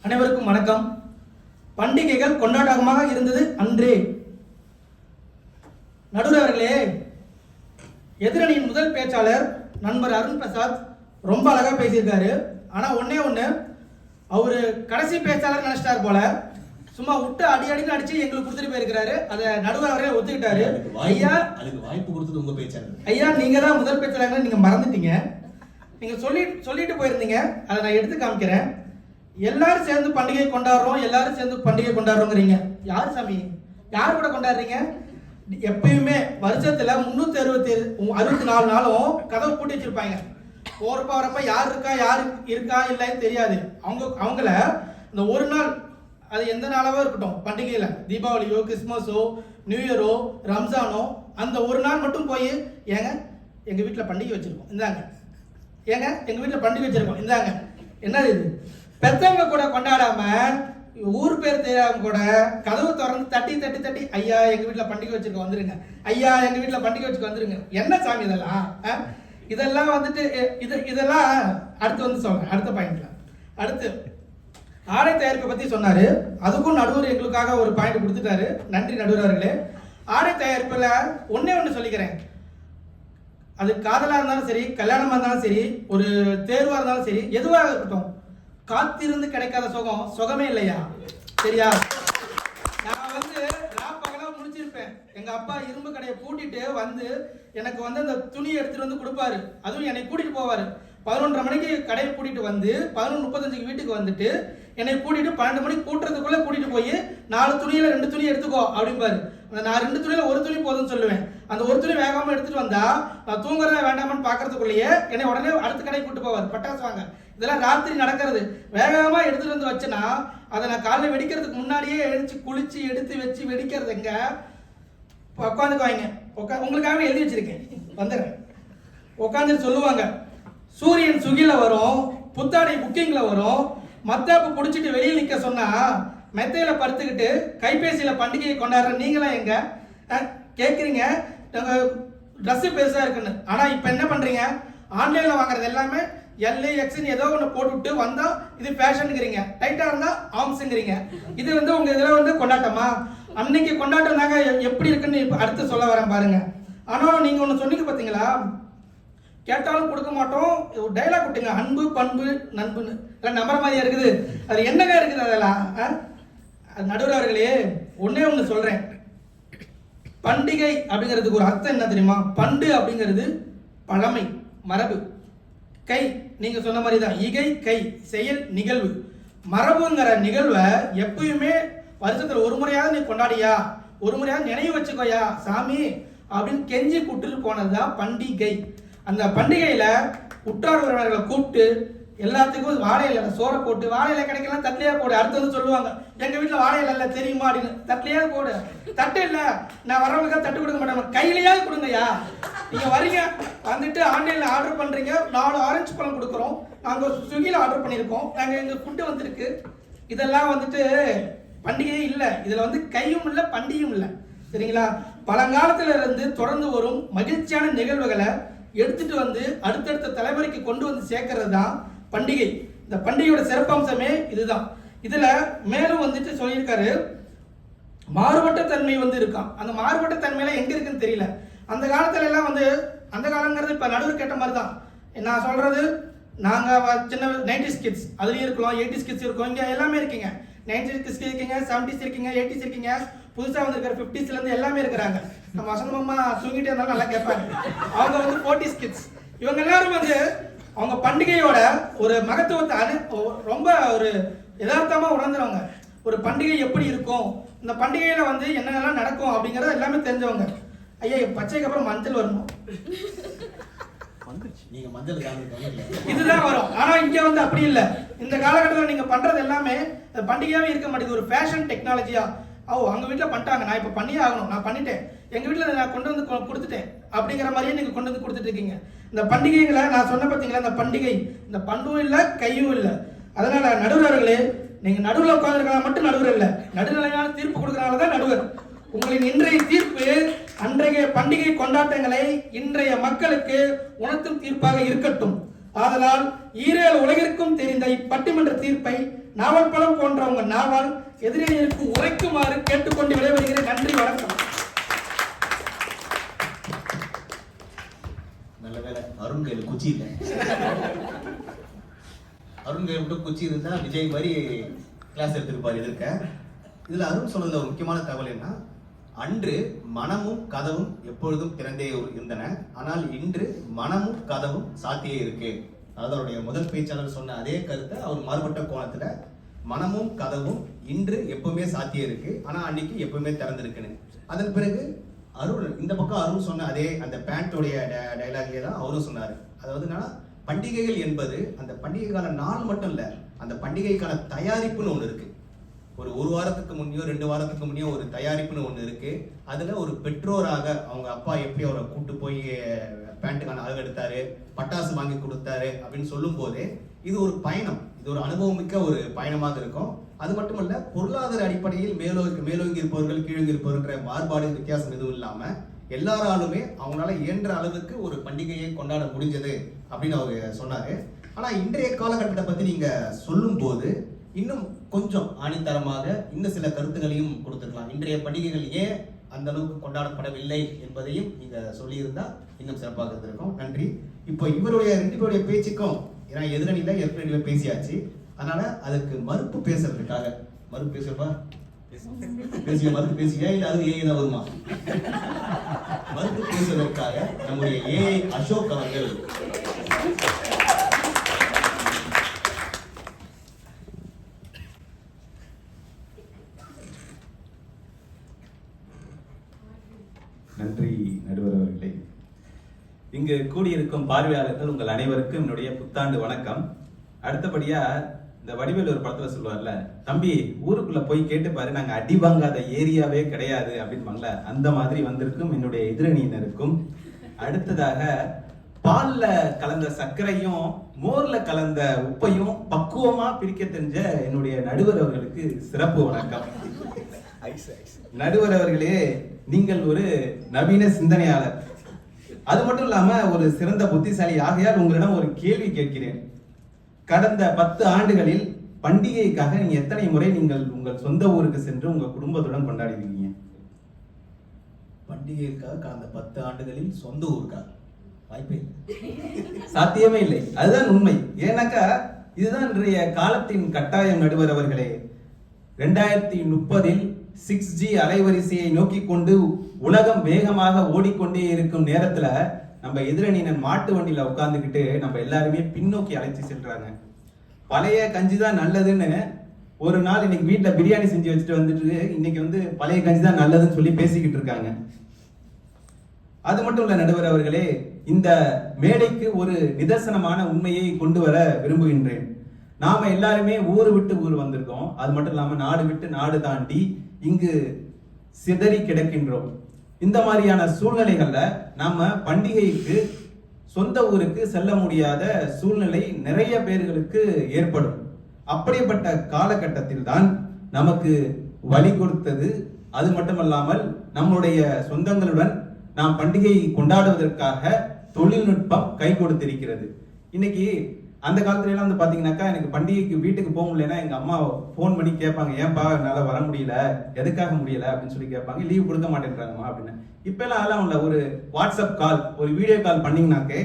அனைவருக்கும் வணக்கம். பண்டிகைகள் கொண்டாட்டமாக இருந்தது அன்றே. நடுவர் அவர்களே, எதிரணியின் முதல் பேச்சாளர் நண்பர் அருண் பிரசாத் ரொம்ப அழகா பேசியிருக்காரு. ஆனா ஒன்னே ஒண்ணு, அவரு கடைசி பேச்சாளர் நினைச்சிட்டார் போல, சும்மா விட்டு அடின்னு அடிச்சு எங்களுக்கு கொடுத்துட்டு போயிருக்கிறாரு. அதை நடுவர் அவரே ஒத்துக்கிட்டாரு. ஐயா, அதுக்கு வாய்ப்பு கொடுத்தது உங்க பேச்சாளர். ஐயா, நீங்க தான் முதல் பேச்சாளர், நீங்க மறந்துட்டீங்க. நீங்க சொல்லிட்டு போயிருந்தீங்க, அதை நான் எடுத்து காமிக்கிறேன். எல்லாரும் சேர்ந்து பண்டிகை கொண்டாடுறோங்கிறீங்க. யார் சாமி, யார் கூட கொண்டாடுறீங்க? எப்பயுமே வருஷத்துல 364 நாளும் கதவு பூட்டி வச்சிருப்பாங்க. போறப்ப வரப்ப யார் இருக்கா இல்லைன்னு தெரியாது. அவங்கள இந்த ஒரு நாள், அது எந்த நாளாவோ இருக்கட்டும், பண்டிகையில தீபாவளியோ கிறிஸ்துமஸோ நியூ இயரோ ரம்ஜானோ, அந்த ஒரு நாள் மட்டும் போய் ஏங்க எங்க வீட்டுல பண்டிகை வச்சிருக்கோம் இந்தாங்க, ஏங்க எங்க வீட்டுல பண்டிகை வச்சிருக்கோம் இந்தாங்க. என்னது இது? பெத்தவங்க கூட கொண்டாடாம ஊர் பேர் தெரியாம கூட கதவு திறந்து தட்டி தட்டி தட்டி ஐயா எங்க வீட்டுல பண்டிகை வச்சுக்க வந்துருங்க, ஐயா எங்க வீட்டுல பண்டிகை வச்சுக்க வந்துருங்க. என்ன சாமி இதெல்லாம்? இதெல்லாம் வந்துட்டு இதெல்லாம் அடுத்து வந்து சொல்றேன் அடுத்த பாயிண்ட்ல. அடுத்து ஆடை தயாரிப்பை பத்தி சொன்னாரு. அதுக்கும் நடுவர் எங்களுக்காக ஒரு பாயிண்ட் கொடுத்துட்டாரு. நன்றி நடுவர் அவர்களே. ஆடை தயாரிப்புல ஒன்னே ஒன்று சொல்லிக்கிறேன். அது காதலா இருந்தாலும் சரி, கல்யாணமா இருந்தாலும் சரி, ஒரு தேர்வா இருந்தாலும் சரி, எதுவாக இருக்கட்டும், காத்திருந்து கிடைக்காத சுகமே இல்லையா? சரியா? நான் வந்து ராப்பகலா முடிச்சிருப்பேன். எங்க அப்பா இரும்பு கடையை பூட்டிட்டு வந்து எனக்கு வந்து அந்த துணியை எடுத்துட்டு வந்து கொடுப்பாரு. அதுவும் என்னை கூட்டிட்டு போவாரு. 11:30 மணிக்கு கடையை கூட்டிட்டு வந்து 11:35 வீட்டுக்கு வந்துட்டு என்னை கூட்டிட்டு 12 மணிக்கு கூட்டுறதுக்குள்ள கூட்டிட்டு போய் 4 துணியில 2 துணி எடுத்துக்கோ அப்படிம்பாரு. நான் 2 துணியில 1 துணி போதும்னு சொல்லுவேன். அந்த 1 துணி வேகாம எடுத்துட்டு வந்தா நான் தூங்குறதா வேண்டாமான்னு பாக்குறதுக்குள்ளேயே என்னை உடனே அடுத்த கடைக்கு கூட்டு போவார். பட்டாசு வாங்க. இதெல்லாம் ராத்திரி நடக்கிறது. வேகமா எடுத்துட்டு வந்து வச்சேன்னா அதை நான் காலையில் வெடிக்கிறதுக்கு முன்னாடியே எழுச்சி குளிச்சு எடுத்து வச்சு வெடிக்கிறது எங்க உட்காந்துக்குவாங்க. உங்களுக்காக எழுதி வச்சிருக்கேன், வந்துடுறேன். உட்காந்து சொல்லுவாங்க, சூரியன் சுகில வரும், புத்தாடை புக்கிங்ல வரும், மத்தாப்பு புடிச்சிட்டு வெளியில் நிக்க சொன்னா மெத்தையில படுத்துக்கிட்டு கைபேசியில பண்டிகையை கொண்டாடுற நீங்களாம் எங்க கேட்குறீங்க? ட்ரெஸ் பெருசா இருக்குன்னு. ஆனா இப்ப என்ன பண்றீங்க? ஆன்லைன்ல வாங்குறது எல்லாமே எல்ஏ எக்ஸ்ன்னு ஏதோ ஒன்று போட்டுவிட்டு வந்தா இது ஃபேஷனுங்கிறீங்க, டைட்டா இருந்தா ஆம்ஸுங்கிறீங்க. இது வந்து உங்க இதுல வந்து கொண்டாட்டமா? அன்னைக்கு கொண்டாட்டம் தாங்க எப்படி இருக்குன்னு இப்ப அடுத்து சொல்ல வரேன் பாருங்க. ஆனாலும் நீங்க ஒன்று சொன்னீங்க பார்த்தீங்களா, கேட்டாலும் கொடுக்க மாட்டோம், ஒரு டைலாக் விட்டுங்க, அன்பு பண்பு நண்புன்னு. எல்லாம் நம்புற மாதிரியா இருக்குது? அது என்னங்க இருக்குது அதெல்லாம்? நடுவர் அவர்களே, ஒன்னே ஒன்று சொல்றேன். பண்டிகை அப்படிங்கிறதுக்கு ஒரு அர்த்தம் என்ன தெரியுமா? பண்டு அப்படிங்கிறது பழமை, மரபு. கை நீங்க சொன்ன மாதிரி தான், இகை கை செயல் நிகழ்வு. மரபுங்கிற நிகழ்வை எப்பயுமே வருஷத்துல ஒரு முறையாவது நீ கொண்டாடியா, ஒரு முறையாவது நினைவு வச்சுக்கோயா சாமி அப்படின்னு கெஞ்சி கூட்டுட்டு போனதுதான் பண்டிகை. அந்த பண்டிகையில உற்றார் உறவினர்களை கூப்பிட்டு எல்லாத்துக்கும் வாழை இலை சோறை போட்டு, வாழை இலை கிடைக்கலாம் தட்டிலையா போடு. அடுத்தது சொல்லுவாங்க, எங்க வீட்டுல வாழை இலை இல்ல தெரியுமா அப்படின்னு. தட்டிலையா போடு. தட்டு இல்ல, நான் வர்றவங்களுக்கு தட்டு கொடுக்க மாட்டேன், கையிலையாவது கொடுங்கய்யா. நீங்க வரீங்க, வந்துட்டு ஆன்லைன்ல ஆர்டர் பண்றீங்க, 4 ஆரஞ்சு பழம் கொடுக்குறோம், நாங்க ஸ்விக்கில ஆர்டர் பண்ணிருக்கோம், நாங்க எங்க ஃபுட்டு வந்திருக்கு. இதெல்லாம் வந்துட்டு பண்டிகையே இல்லை. இதுல வந்து கையும் இல்லை பண்டிகையும் இல்லை. சரிங்களா? பழங்காலத்துல இருந்து தொடர்ந்து வரும் மகிழ்ச்சியான நிகழ்வுகளை எடுத்துட்டு வந்து அடுத்தடுத்த தலைமுறைக்கு கொண்டு வந்து சேர்க்கறது தான் பண்டிகை. இந்த பண்டிகையோட சிறப்பம்சமே இதுதான். இதுல மேலும் வந்துட்டு சொல்லியிருக்காரு, மாறுபட்ட தன்மை வந்து இருக்கான். அந்த மாறுபட்ட தன்மையில எங்க இருக்குன்னு தெரியல. அந்த காலத்துல எல்லாம் வந்து, அந்த காலங்கிறது இப்ப நடுவர் கேட்ட மாதிரி தான் நான் சொல்றது. நாங்க சின்ன 90s கிட்ஸ் அதுலயும் இருக்கலாம், 80s கிட்ஸ் இருக்கோம், இங்க எல்லாமே இருக்கீங்க. 90s கிட்ஸ் இருக்கீங்க, 70s இருக்கீங்க, 80s இருக்கீங்க, புதுசா வந்திருக்கிற 50sல இருந்து எல்லாமே இருக்கிறாங்க. நம்ம வசந்தமா தூங்கிட்டே இருந்தாலும் நல்லா கேட்பாங்க. அவங்க வந்து 40s கிட்ஸ். இவங்க எல்லாரும் வந்து அவங்க பண்டிகையோட ஒரு மகத்துவத்தை ரொம்ப ஒரு யதார்த்தமா உணர்ந்துறவங்க. ஒரு பண்டிகை எப்படி இருக்கும், இந்த பண்டிகையில வந்து என்னென்னலாம் நடக்கும் அப்படிங்கறது எல்லாமே தெரிஞ்சவங்க. ஐயா பச்சைக்கு அப்புறம் மஞ்சள் வரணும், நீங்க மஞ்சள் இதுதான் வரும். ஆனா இங்க வந்து அப்படி இல்லை. இந்த காலகட்டத்தில் நீங்க பண்றது எல்லாமே பண்டிகையாவே இருக்க மாட்டேங்குது, ஒரு ஃபேஷன் டெக்னாலஜியா. அவங்க வீட்டுல பண்ணிட்டாங்க, நான் இப்ப பண்ணியே ஆகணும், நான் பண்ணிட்டேன், எங்க வீட்டுல நான் கொண்டு வந்து கொடுத்துட்டேன் அப்படிங்கிற மாதிரியே நீங்க கொண்டு வந்து கொடுத்துட்டு இருக்கீங்க. இந்த பண்டிகைகளை நான் சொன்ன பார்த்தீங்களா, இந்த பண்டிகை இந்த பண்டும் இல்லை கையும் இல்லை. அதனால நடுவர்களே, நீங்க நடுவில் உட்கார்ந்துருக்கலாம் மட்டும் நடுவர் இல்லை, நடுநிலையான தீர்ப்பு கொடுக்கறனால தான் நடுவர். உங்களின் இன்றைய தீர்ப்பு அன்றைய பண்டிகை கொண்டாட்டங்களை இன்றைய மக்களுக்கு உணர்த்தும் தீர்ப்பாக இருக்கட்டும். ஆதலால் ஈரேல் உலகிற்கும் தெரிந்த இப்பட்டிமன்ற தீர்ப்பை நாவல் பழம் போன்ற உங்க நாவல் எதிரிகளுக்கு உரைக்குமாறு கேட்டுக்கொண்டு விடைபெறுகிறேன். நன்றி, வணக்கம். நல்ல வேலை அருண் கையில் குச்சி இல்லை. அருண் கையில் மட்டும் குச்சி இருந்தா விஜய் மாதிரி கிளாஸ் எடுத்துருப்பாரு எதிர்க்க. இதுல அருண் சொன்னதுல ஒரு முக்கியமான தகவல் என்ன, அன்று மனமும் கதவும் எப்பொழுதும் திறந்தே இருந்தன, ஆனால் இன்று மனமும் கதவும் சாத்தியே இருக்கு. அதாவது அவருடைய முதல் பேச்சாளர் சொன்ன அதே கருத்தை அவர் மாறுபட்ட கோணத்துல, மனமும் கதவும் இன்று எப்பவுமே சாத்தியே இருக்கு, ஆனா அன்னைக்கு எப்பவுமே திறந்திருக்குன்னு. அதன் பிறகு அருண் இந்த பக்கம் அருண் சொன்ன அதே அந்த பேண்டோடைய டைலாக்லேயே தான் அவரும் சொன்னாரு. அதாவது என்னன்னா, பண்டிகைகள் என்பது அந்த பண்டிகைக்கான நாள் மட்டும் இல்ல, அந்த பண்டிகைக்கான தயாரிப்புன்னு ஒண்ணு இருக்கு. ஒரு வாரத்துக்கு முன்னையோ 2 வாரத்துக்கு முன்னையோ ஒரு தயாரிப்புன்னு ஒண்ணு இருக்கு. அதுல ஒரு பெற்றோராக அவங்க அப்பா எப்படி அவரை கூட்டு போய் பேண்ட்டுக்கான அளவு எடுத்தாரு, பட்டாசு வாங்கி கொடுத்தாரு அப்படின்னு சொல்லும் போதே இது ஒரு பயணம், இது ஒரு அனுபவமிக்க ஒரு பயணமாக இருக்கும். அது மட்டுமல்ல, பொருளாதார அடிப்படையில் மேலோங்கி இருப்பவர்கள் கீழோங்கி இருப்பவர்கள் மாறுபாடு வித்தியாசம் எதுவும் இல்லாம எல்லாராலுமே அவங்களால இயன்ற அளவுக்கு ஒரு பண்டிகையை கொண்டாட முடிஞ்சது அப்படின்னு அவர் சொன்னாரு. ஆனா இன்றைய காலகட்டத்தை பத்தி நீங்க சொல்லும் போது இன்னும் கொஞ்சம் ஆணித்தரமாக இன்னும் சில கருத்துக்களையும் கொடுத்துக்கலாம். இன்றைய பண்டிகைகள் ஏன் அந்த அளவுக்கு கொண்டாடப்படவில்லை என்பதையும் நீங்க சொல்லியிருந்தா இன்னும் சிறப்பாக இருந்திருக்கும். நன்றி. இப்போ இவருடைய 2 பேருடைய பேச்சுக்கும், ஏன்னா எதிரணியில ஏற்கனவே பேசியாச்சு, அதனால அதுக்கு மறுப்பு பேசுறதுக்காக, மறுப்பு பேசுறப்பா மறுப்பு பேசுங்க, இல்ல அது ஏஐ தான் வருமா? மறுப்பு பேசுவதற்காக நம்முடைய ஏஐ அசோக் அவர்கள் நன்றி நடுவர் அவர்களே. இங்கு கூடியிருக்கும் பார்வையாளர்கள் உங்கள் அனைவருக்கும் என்னுடைய புத்தாண்டு வணக்கம். அடுத்தபடியா இந்த வடிவேல் ஒரு படத்துல சொல்லுவார்ல, தம்பி ஊருக்குள்ள போய் கேட்டு பாரு, நாங்க அடி வாங்காத ஏரியாவே கிடையாது அப்படின்பாங்கள, அந்த மாதிரி வந்திருக்கும் என்னுடைய எதிரணியினருக்கும். அடுத்ததாக பால்ல கலந்த சர்க்கரையும் மோர்ல கலந்த உப்பையும் பக்குவமா பிரிக்க தெரிஞ்ச என்னுடைய நடுவர் அவர்களுக்கு சிறப்பு வணக்கம். நடுவர் அவர்களே, நீங்கள் ஒரு நவீன சிந்தனையாளர், அது மட்டும் இல்லாம ஒரு சிறந்த புத்திசாலி. ஆகையால் உங்களிடம் ஒரு கேள்வி கேட்கிறேன். கடந்த 10 ஆண்டுகளில் பண்டிகைக்காக நீங்க எத்தனை முறை நீங்கள் உங்கள் சொந்த ஊருக்கு சென்று உங்க குடும்பத்துடன் கொண்டாடி இருக்கீங்க? பண்டிகைக்காக கடந்த 10 ஆண்டுகளில் சொந்த ஊருக்காக வாய்ப்பே சாத்தியமே இல்லை. அதுதான் உண்மை. ஏன்னாக்கா இதுதான் இன்றைய காலத்தின் கட்டாயம். நடுவர் அவர்களே, 2030 6G அலைவரிசையை நோக்கி கொண்டு உலகம் வேகமாக ஓடிக்கொண்டே இருக்கும் நேரத்துல நம்ம எதிரணியினர் மாட்டு வண்டியில உட்கார்ந்துக்கிட்டு நம்ம எல்லாருமே பின்னோக்கி அழைச்சி செல்றாங்க. பழைய கஞ்சி தான் நல்லதுன்னு ஒரு நாள் இன்னைக்கு வீட்டுல பிரியாணி செஞ்சு வச்சுட்டு வந்துட்டு இன்னைக்கு பழைய கஞ்சி தான் நல்லதுன்னு சொல்லி பேசிக்கிட்டு இருக்காங்க. அது மட்டும் இல்ல நடுவர் அவர்களே, இந்த மேடைக்கு ஒரு நிதர்சனமான உண்மையை கொண்டு வர விரும்புகின்றேன். நாம எல்லாருமே ஊரு விட்டு ஊர் வந்திருக்கோம். அது மட்டும் இல்லாம நாடு விட்டு நாடு தாண்டி இங்கு சிதறி கிடக்கின்றோம். இந்த மாதிரியான சூழ்நிலைகள்ல நாம பண்டிகைக்கு சொந்த ஊருக்கு செல்ல முடியாத சூழ்நிலை நிறைய பேர்களுக்கு ஏற்படும். அப்படிப்பட்ட காலகட்டத்தில் தான் நமக்கு வழி கொடுத்தது. அது மட்டுமல்லாமல் நம்முடைய சொந்தங்களுடன் நாம் பண்டிகை கொண்டாடுவதற்காக தொழில்நுட்பம் கை கொடுத்திருக்கிறது. இன்னைக்கு அந்த காலத்துல எல்லாம் பாத்தீங்கன்னாக்கா, எனக்கு பண்டிகைக்கு வீட்டுக்கு போக முடியலன்னா எங்க அம்மா போன் பண்ணி கேட்பாங்க, ஏன்பா என்னால வர முடியல, எதுக்காக முடியல அப்படின்னு சொல்லி கேட்பாங்க. லீவ் கொடுக்க மாட்டேன்றாங்கம்மா அப்படின்னு. இப்ப எல்லாம் அதெல்லாம் இல்ல, ஒரு வாட்ஸ்அப் கால், ஒரு வீடியோ கால் பண்ணீங்கன்னாக்கே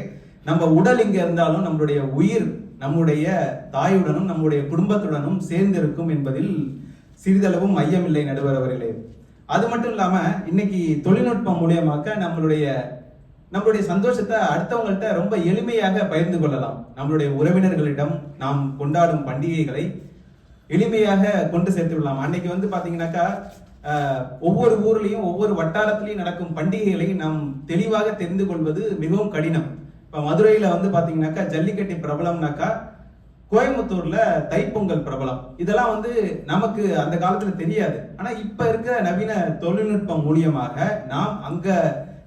நம்ம உடல் இங்க இருந்தாலும் நம்மளுடைய உயிர் நம்முடைய தாயுடனும் நம்முடைய குடும்பத்துடனும் சேர்ந்து இருக்கும் என்பதில் சிறிதளவும் ஐயமில்லை நடுவர் அவர்களே. அது மட்டும் இல்லாம இன்னைக்கு தொழில்நுட்பம் மூலியமாக்க நம்மளுடைய சந்தோஷத்தை அடுத்தவங்கள்ட்ட ரொம்ப எளிமையாக பகிர்ந்து கொள்ளலாம். நம்மளுடைய உறவினர்களிடம் நாம் கொண்டாடும் பண்டிகைகளை எளிமையாக கொண்டு சேர்த்து விடலாம். அன்னைக்கு பாத்தீங்கன்னாக்கா ஒவ்வொரு ஊர்லயும் ஒவ்வொரு வட்டாரத்திலையும் நடக்கும் பண்டிகைகளை நாம் தெளிவாக தெரிந்து கொள்வது மிகவும் கடினம். இப்ப மதுரையில பாத்தீங்கன்னாக்கா ஜல்லிக்கட்டு பிரபலம்னாக்கா, கோயம்புத்தூர்ல தைப்பொங்கல் பிரபலம். இதெல்லாம் நமக்கு அந்த காலத்துல தெரியாது. ஆனா இப்ப இருக்க நவீன தொழில்நுட்பம் மூலியமாக நாம் அங்க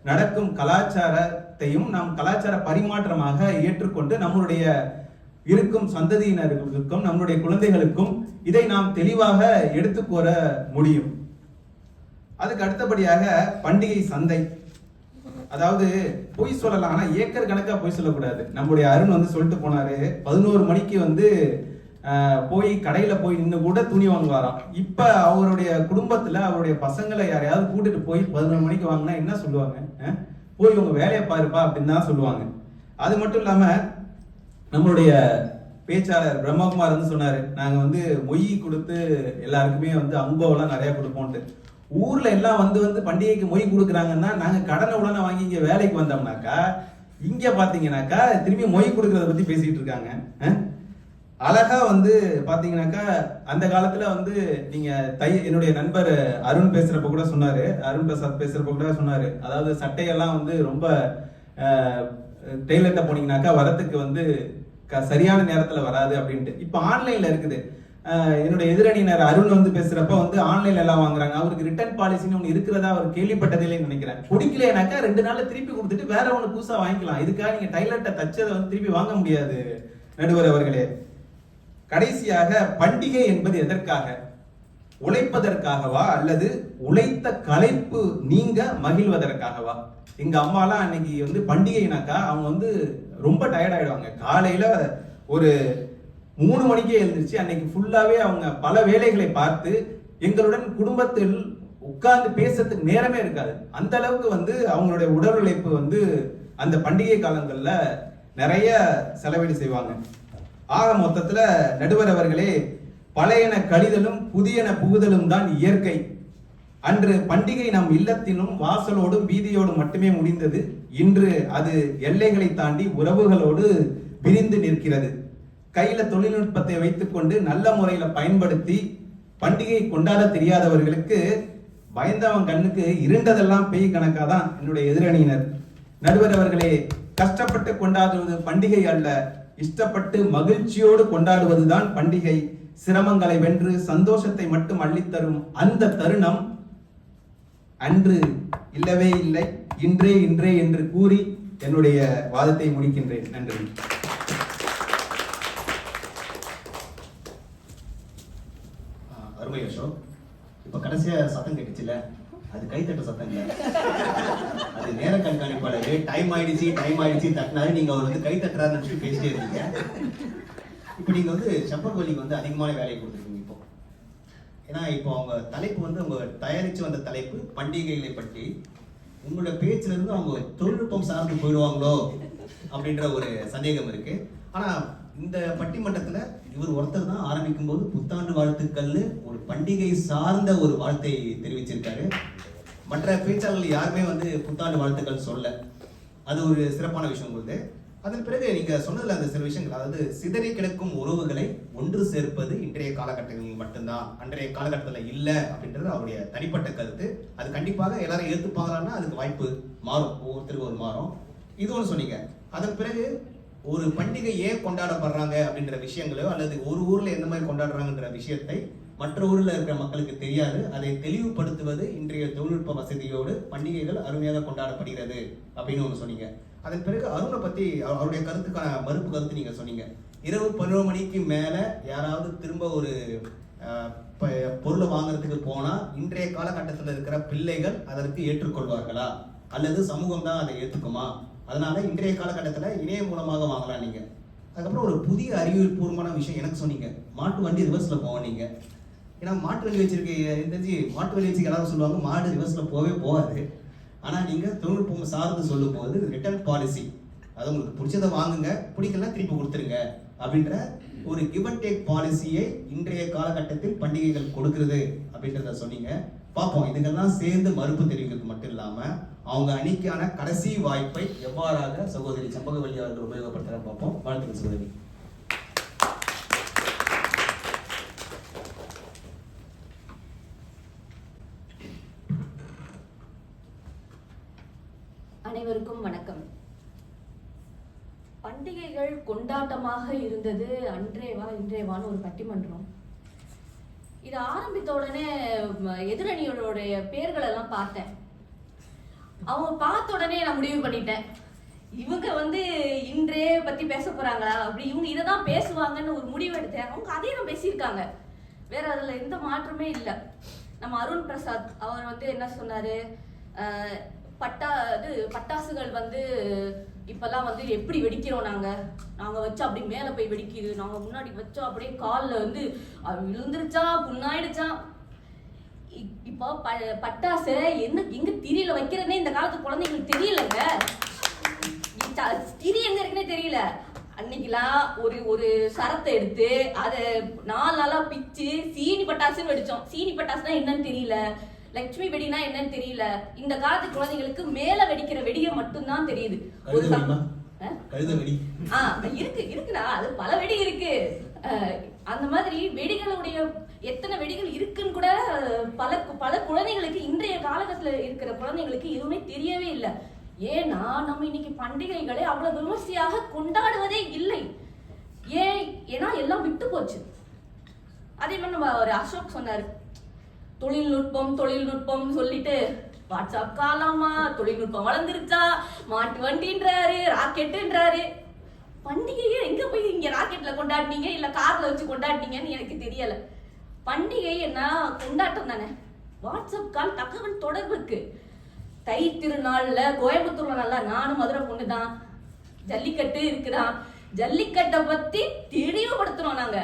நடக்கும் கலாச்சாரத்தையும் நாம் கலாச்சார பரிமாற்றமாக ஏற்றுக்கொண்டு நம்மளுடைய இருக்கும் சந்ததியினர்களுக்கும் நம்மளுடைய குழந்தைகளுக்கும் இதை நாம் தெளிவாக எடுத்து கூற முடியும். அதுக்கு அடுத்தபடியாக பண்டிகை சந்தை. அதாவது பொய் சொல்லலாம், ஆனா ஏக்கர் கணக்கா பொய் சொல்லக்கூடாது. நம்முடைய அருண் சொல்லிட்டு போனாரு, 11 மணிக்கு போய் கடையில போய் நின்று கூட துணி வாங்குவாராம். இப்ப அவருடைய குடும்பத்துல அவருடைய பசங்களை யாரையாவது கூட்டிட்டு போய் 11 மணிக்கு வாங்கினா என்ன சொல்லுவாங்க? போய் உங்க வேலையை பாருப்பா அப்படின்னு தான் சொல்லுவாங்க. அது மட்டும் இல்லாம நம்மளுடைய பேச்சாளர் பிரம்மகுமார் சொன்னாரு, நாங்க மொய் கொடுத்து எல்லாருக்குமே அனுபவம்லாம் நிறைய கொடுப்போம்ட்டு. ஊர்ல எல்லாம் பண்டிகைக்கு மொய் கொடுக்குறாங்கன்னா நாங்க கடனை உடனே வாங்கி இங்க வேலைக்கு வந்தோம்னாக்கா, இங்க பாத்தீங்கன்னாக்கா திரும்பி மொய் கொடுக்கறத பத்தி பேசிட்டு இருக்காங்க. அழகா பாத்தீங்கன்னாக்கா அந்த காலத்துல நீங்க என்னுடைய நண்பர் அருண் பேசுறப்ப கூட சொன்னாரு, அருண் பிரசாத் பேசுறப்ப கூட சொன்னாரு, அதாவது சட்டையெல்லாம் ரொம்ப டெய்லர்ட்ட போனீங்கன்னாக்கா வரத்துக்கு சரியான நேரத்துல வராது அப்படின்ட்டு. இப்ப ஆன்லைன்ல இருக்குது. என்னுடைய எதிரணியினர் அருண் பேசுறப்ப ஆன்லைன்ல எல்லாம் வாங்குறாங்க. அவருக்கு ரிட்டர்ன் பாலிசின்னு ஒண்ணு இருக்கிறதா அவர் கேள்விப்பட்டதில்லை நினைக்கிறேன். பிடிக்கலனாக்கா 2 நாள்ல திருப்பி கொடுத்துட்டு வேற ஒண்ணு புதுசா வாங்கிக்கலாம். இதுக்காக நீங்க டைலர்ட்ட தச்சதை திருப்பி வாங்க முடியாது நடுவர் அவர்களே, கடைசியாக பண்டிகை என்பது எதற்காக? உழைப்பதற்காகவா அல்லது உழைத்த களைப்பு நீங்க மகிழ்வதற்காகவா? எங்க அம்மாலாம் அன்னைக்கு வந்து பண்டிகைனாக்கா அவங்க வந்து ரொம்ப டயர்ட் ஆயிடுவாங்க. காலையில ஒரு 3 மணிக்கே எழுந்திருச்சு அன்னைக்கு ஃபுல்லாவே அவங்க பல வேலைகளை பார்த்து எங்களுடன் குடும்பத்தில் உட்கார்ந்து பேசுறதுக்கு நேரமே இருக்காது. அந்த அளவுக்கு வந்து அவங்களுடைய உடல் உழைப்பு வந்து அந்த பண்டிகை காலங்கள்ல நிறைய செலவீடு செய்வாங்க. ஆக மொத்தத்துல நடுவர் அவர்களே, பழையன கழிதலும் புதியன புகுதலும் தான் இயற்கை. அன்று பண்டிகை நம் இல்லத்திலும் வாசலோடும் வீதியோடும் மட்டுமே முடிந்தது. இன்று அது எல்லைகளை தாண்டி உறவுகளோடு விரிந்து நிற்கிறது. கையில தொழில்நுட்பத்தை வைத்துக்கொண்டு நல்ல முறையில பயன்படுத்தி பண்டிகை கொண்டாட தெரியாதவர்களுக்கு பயந்தவன் கண்ணுக்கு இருண்டதெல்லாம் பேய் கணக்காதான் என்னுடைய எதிரணியினர். நடுவர் அவர்களே, கஷ்டப்பட்டு கொண்டாடுவது பண்டிகை அல்ல, இஷ்டப்பட்டு மகிழ்ச்சியோடு கொண்டாடுவதுதான் பண்டிகை. சிரமங்களை வென்று சந்தோஷத்தை மட்டும் அள்ளித்தரும் அந்த தருணம் அன்று இல்லவே இல்லை, இன்றே இன்றே என்று கூறி என்னுடைய வாதத்தை முடிக்கின்றேன். நன்றி. அருமை அசோக். இப்ப கடைசியா சத்தம் கேட்டுச்சுல, அது கைத்தட்ட சத்தம் இல்ல, அது நேர கண்காணிப்பாளர் டைம் ஆயிடுச்சு தட்டினாரு, நீங்க அவர் வந்து கை தட்டுறாருன்னு நினைச்சு பேசிட்டே இருக்கீங்க. இப்ப நீங்க வந்து செம்பகவல்லிக்கு வந்து அதிகமான வேலையை கொடுத்துருக்கீங்க இப்போ. ஏன்னா இப்போ அவங்க தலைப்பு வந்து அவங்க தயாரிச்சு வந்த தலைப்பு பண்டிகைகளை பற்றி. உங்களோட பேச்சுல இருந்து அவங்க தொழில்நுட்பம் சார்ந்து போயிடுவாங்களோ அப்படின்ற ஒரு சந்தேகம் இருக்கு. ஆனா இந்த பட்டிமன்றத்துல இவர் ஒருத்தர் தான் ஆரம்பிக்கும் போது புத்தாண்டு வாழ்த்துக்கள்னு ஒரு பண்டிகை சார்ந்த ஒரு வாழ்த்தை தெரிவிச்சிருக்காரு. மற்ற பேச்சாளர்கள் யாருமே வந்து புத்தாண்டு வாழ்த்துக்கள் சொல்ல, அது ஒரு சிறப்பான விஷயம் உங்களுக்கு. அதன் பிறகு நீங்க சொன்னதுல அந்த சில விஷயங்கள், அதாவது சிதறி கிடக்கும் உறவுகளை ஒன்று சேர்ப்பது இன்றைய காலகட்டங்களில் மட்டும்தான், அன்றைய காலகட்டத்தில் இல்லை அப்படின்றது அவருடைய தனிப்பட்ட கருத்து. அது கண்டிப்பாக எல்லாரும் ஏற்றுப்பாங்களான்னா அதுக்கு வாய்ப்பு மாறும், ஒவ்வொருத்தருக்கும் ஒரு மாறும். இது ஒன்று சொன்னீங்க. அதன் பிறகு ஒரு பண்டிகை ஏன் கொண்டாடப்படுறாங்க அப்படின்ற விஷயங்களோ அல்லது ஒரு ஊர்ல எந்த மாதிரி கொண்டாடுறாங்கன்ற விஷயத்தை மற்ற ஊர்ல இருக்கிற மக்களுக்கு தெரியாது. அதை தெளிவுபடுத்துவது இன்றைய தொழில்நுட்ப வசதியோடு பண்டிகைகள் அருமையாக கொண்டாடப்படுகிறது அப்படின்னு ஒன்று சொன்னீங்க. அதன் பிறகு அருணை பத்தி அவருடைய கருத்துக்கான மறுப்பு கருத்து நீங்க சொன்னீங்க. இரவு 11 மணிக்கு மேல யாராவது திரும்ப ஒரு பொருளை வாங்குறதுக்கு போனா இன்றைய காலகட்டத்தில் இருக்கிற பிள்ளைகள் அதற்கு ஏற்றுக்கொள்வார்களா அல்லது சமூகம் தான் அதை ஏற்றுக்குமா? அதனால இன்றைய காலகட்டத்தில் இணையம் மூலமாக வாங்கலாம் நீங்க. அதுக்கப்புறம் ஒரு புதிய அறிவியல் பூர்வமான விஷயம் எனக்கு சொன்னீங்க, மாட்டு வண்டி ரிவர்ஸ்ல போவோம் நீங்க. ஏன்னா மாட்டு வண்டி தெரிஞ்சு மாட்டு வண்டி வச்சு எல்லாரும் சொல்லுவாங்க மாடு ரிவர்ஸ்ல போகாது. ஆனா நீங்க தொழில்நுட்பம் சார்ந்து சொல்லும் போது ரிட்டர்ன் பாலிசி, அது உங்களுக்கு பிடிச்சதை வாங்குங்க, பிடிக்கலாம் திருப்பி கொடுத்துருங்க அப்படின்ற ஒரு கிவ் அண்ட் டேக் பாலிசியை இன்றைய காலகட்டத்தில் பண்டிகைகள் கொடுக்கிறது அப்படின்றத சொன்னீங்க. பார்ப்போம், இதுக்கெல்லாம் சேர்ந்து மறுப்பு தெரிவிக்கிறது மட்டும் இல்லாம அவங்க அணிக்கான கடைசி வாய்ப்பை எவ்வாறாக சகோதரி செம்பகவல்லி அவர்கள் உபயோகப்படுத்துற பார்ப்போம். வாழ்த்துக்கள் சகோதரி. அனைவருக்கும் வணக்கம். பண்டிகைகள் கொண்டாட்டமாக இருந்தது இன்றையவான்னு ஒரு பட்டிமன்றம். இது ஆரம்பித்த உடனே எதிரணியோடைய பேர்கள் எல்லாம் பார்த்தேன். அவங்க பார்த்த உடனே நான் முடிவு பண்ணிட்டேன், இவங்க வந்து இன்றே பத்தி பேச போறாங்களா, அப்படி இவங்க இதை தான் பேசுவாங்கன்னு ஒரு முடிவு எடுத்தேன். அவங்க அதே தான் பேசியிருக்காங்க, வேற அதுல எந்த மாற்றமே இல்லை. நம்ம அருண் பிரசாத் அவர் வந்து என்ன சொன்னாரு, பட்டாசுகள் வந்து இப்பெல்லாம் வந்து எப்படி வெடிக்கிறோம், நாங்க வச்சா அப்படி மேல போய் வெடிக்குது, நாங்க முன்னாடி வச்சோம் அப்படியே காலில் வந்து விழுந்துருச்சா புண்ணாயிடுச்சா. இப்போ பட்டாசு எங்க திரியில வைக்கிறதுனே இந்த காலத்து குழந்தைங்களுக்கு தெரியலங்க. திரி எங்க இருக்குன்னே தெரியல. அன்னைக்கெல்லாம் ஒரு சரத்தை எடுத்து அதை 4 நாளா பிச்சு சீனி பட்டாசுன்னு வெடிச்சோம். சீனி பட்டாசுனா என்னன்னு தெரியல, லட்சுமி வெடினா என்னன்னு தெரியல. இந்த காலத்து குழந்தைங்களுக்கு மேல வெடிக்கிற வெடியை மட்டும்தான் தெரியுது. இருக்குண்ணா, அது பல வெடி இருக்கு. அந்த மாதிரி வெடிகளுடைய எத்தனை வெடிகள் இருக்குன்னு கூட பல குழந்தைகளுக்கு, இன்றைய காலகட்டத்துல இருக்கிற குழந்தைங்களுக்கு எதுவுமே தெரியவே இல்லை. ஏன்னா நம்ம இன்னைக்கு பண்டிகைகளை அவ்வளவு விமர்சையாக கொண்டாடுவதே இல்லை. ஏன்னா எல்லாம் விட்டு போச்சு. அதே மாதிரி நம்ம ஒரு அசோக் சொன்னாரு, தொழில்நுட்பம் சொல்லிட்டு வாட்ஸ்அப் காலாமா, தொழில்நுட்பம் வளர்ந்துருச்சா, மாட்டு வண்டின்றாரு, ராக்கெட்டுன்றாரு. பண்டிகையை எங்க போய் இங்க ராக்கெட்ல கொண்டாடினீங்க இல்ல கார்ல வச்சு கொண்டாடினீங்கன்னு எனக்கு தெரியல. பண்டிகை என்ன கொண்டாட்டம் தானே. வாட்ஸ்அப் கால் தகவல் தொடர்புக்கு. தை திருநாள்ல கோயம்புத்தூர்ல நல்லா, நானும் மதுரை பொண்ணு தான், ஜல்லிக்கட்டு இருக்குதான். ஜல்லிக்கட்டை பத்தி தெளிவுபடுத்துறோம் நாங்க.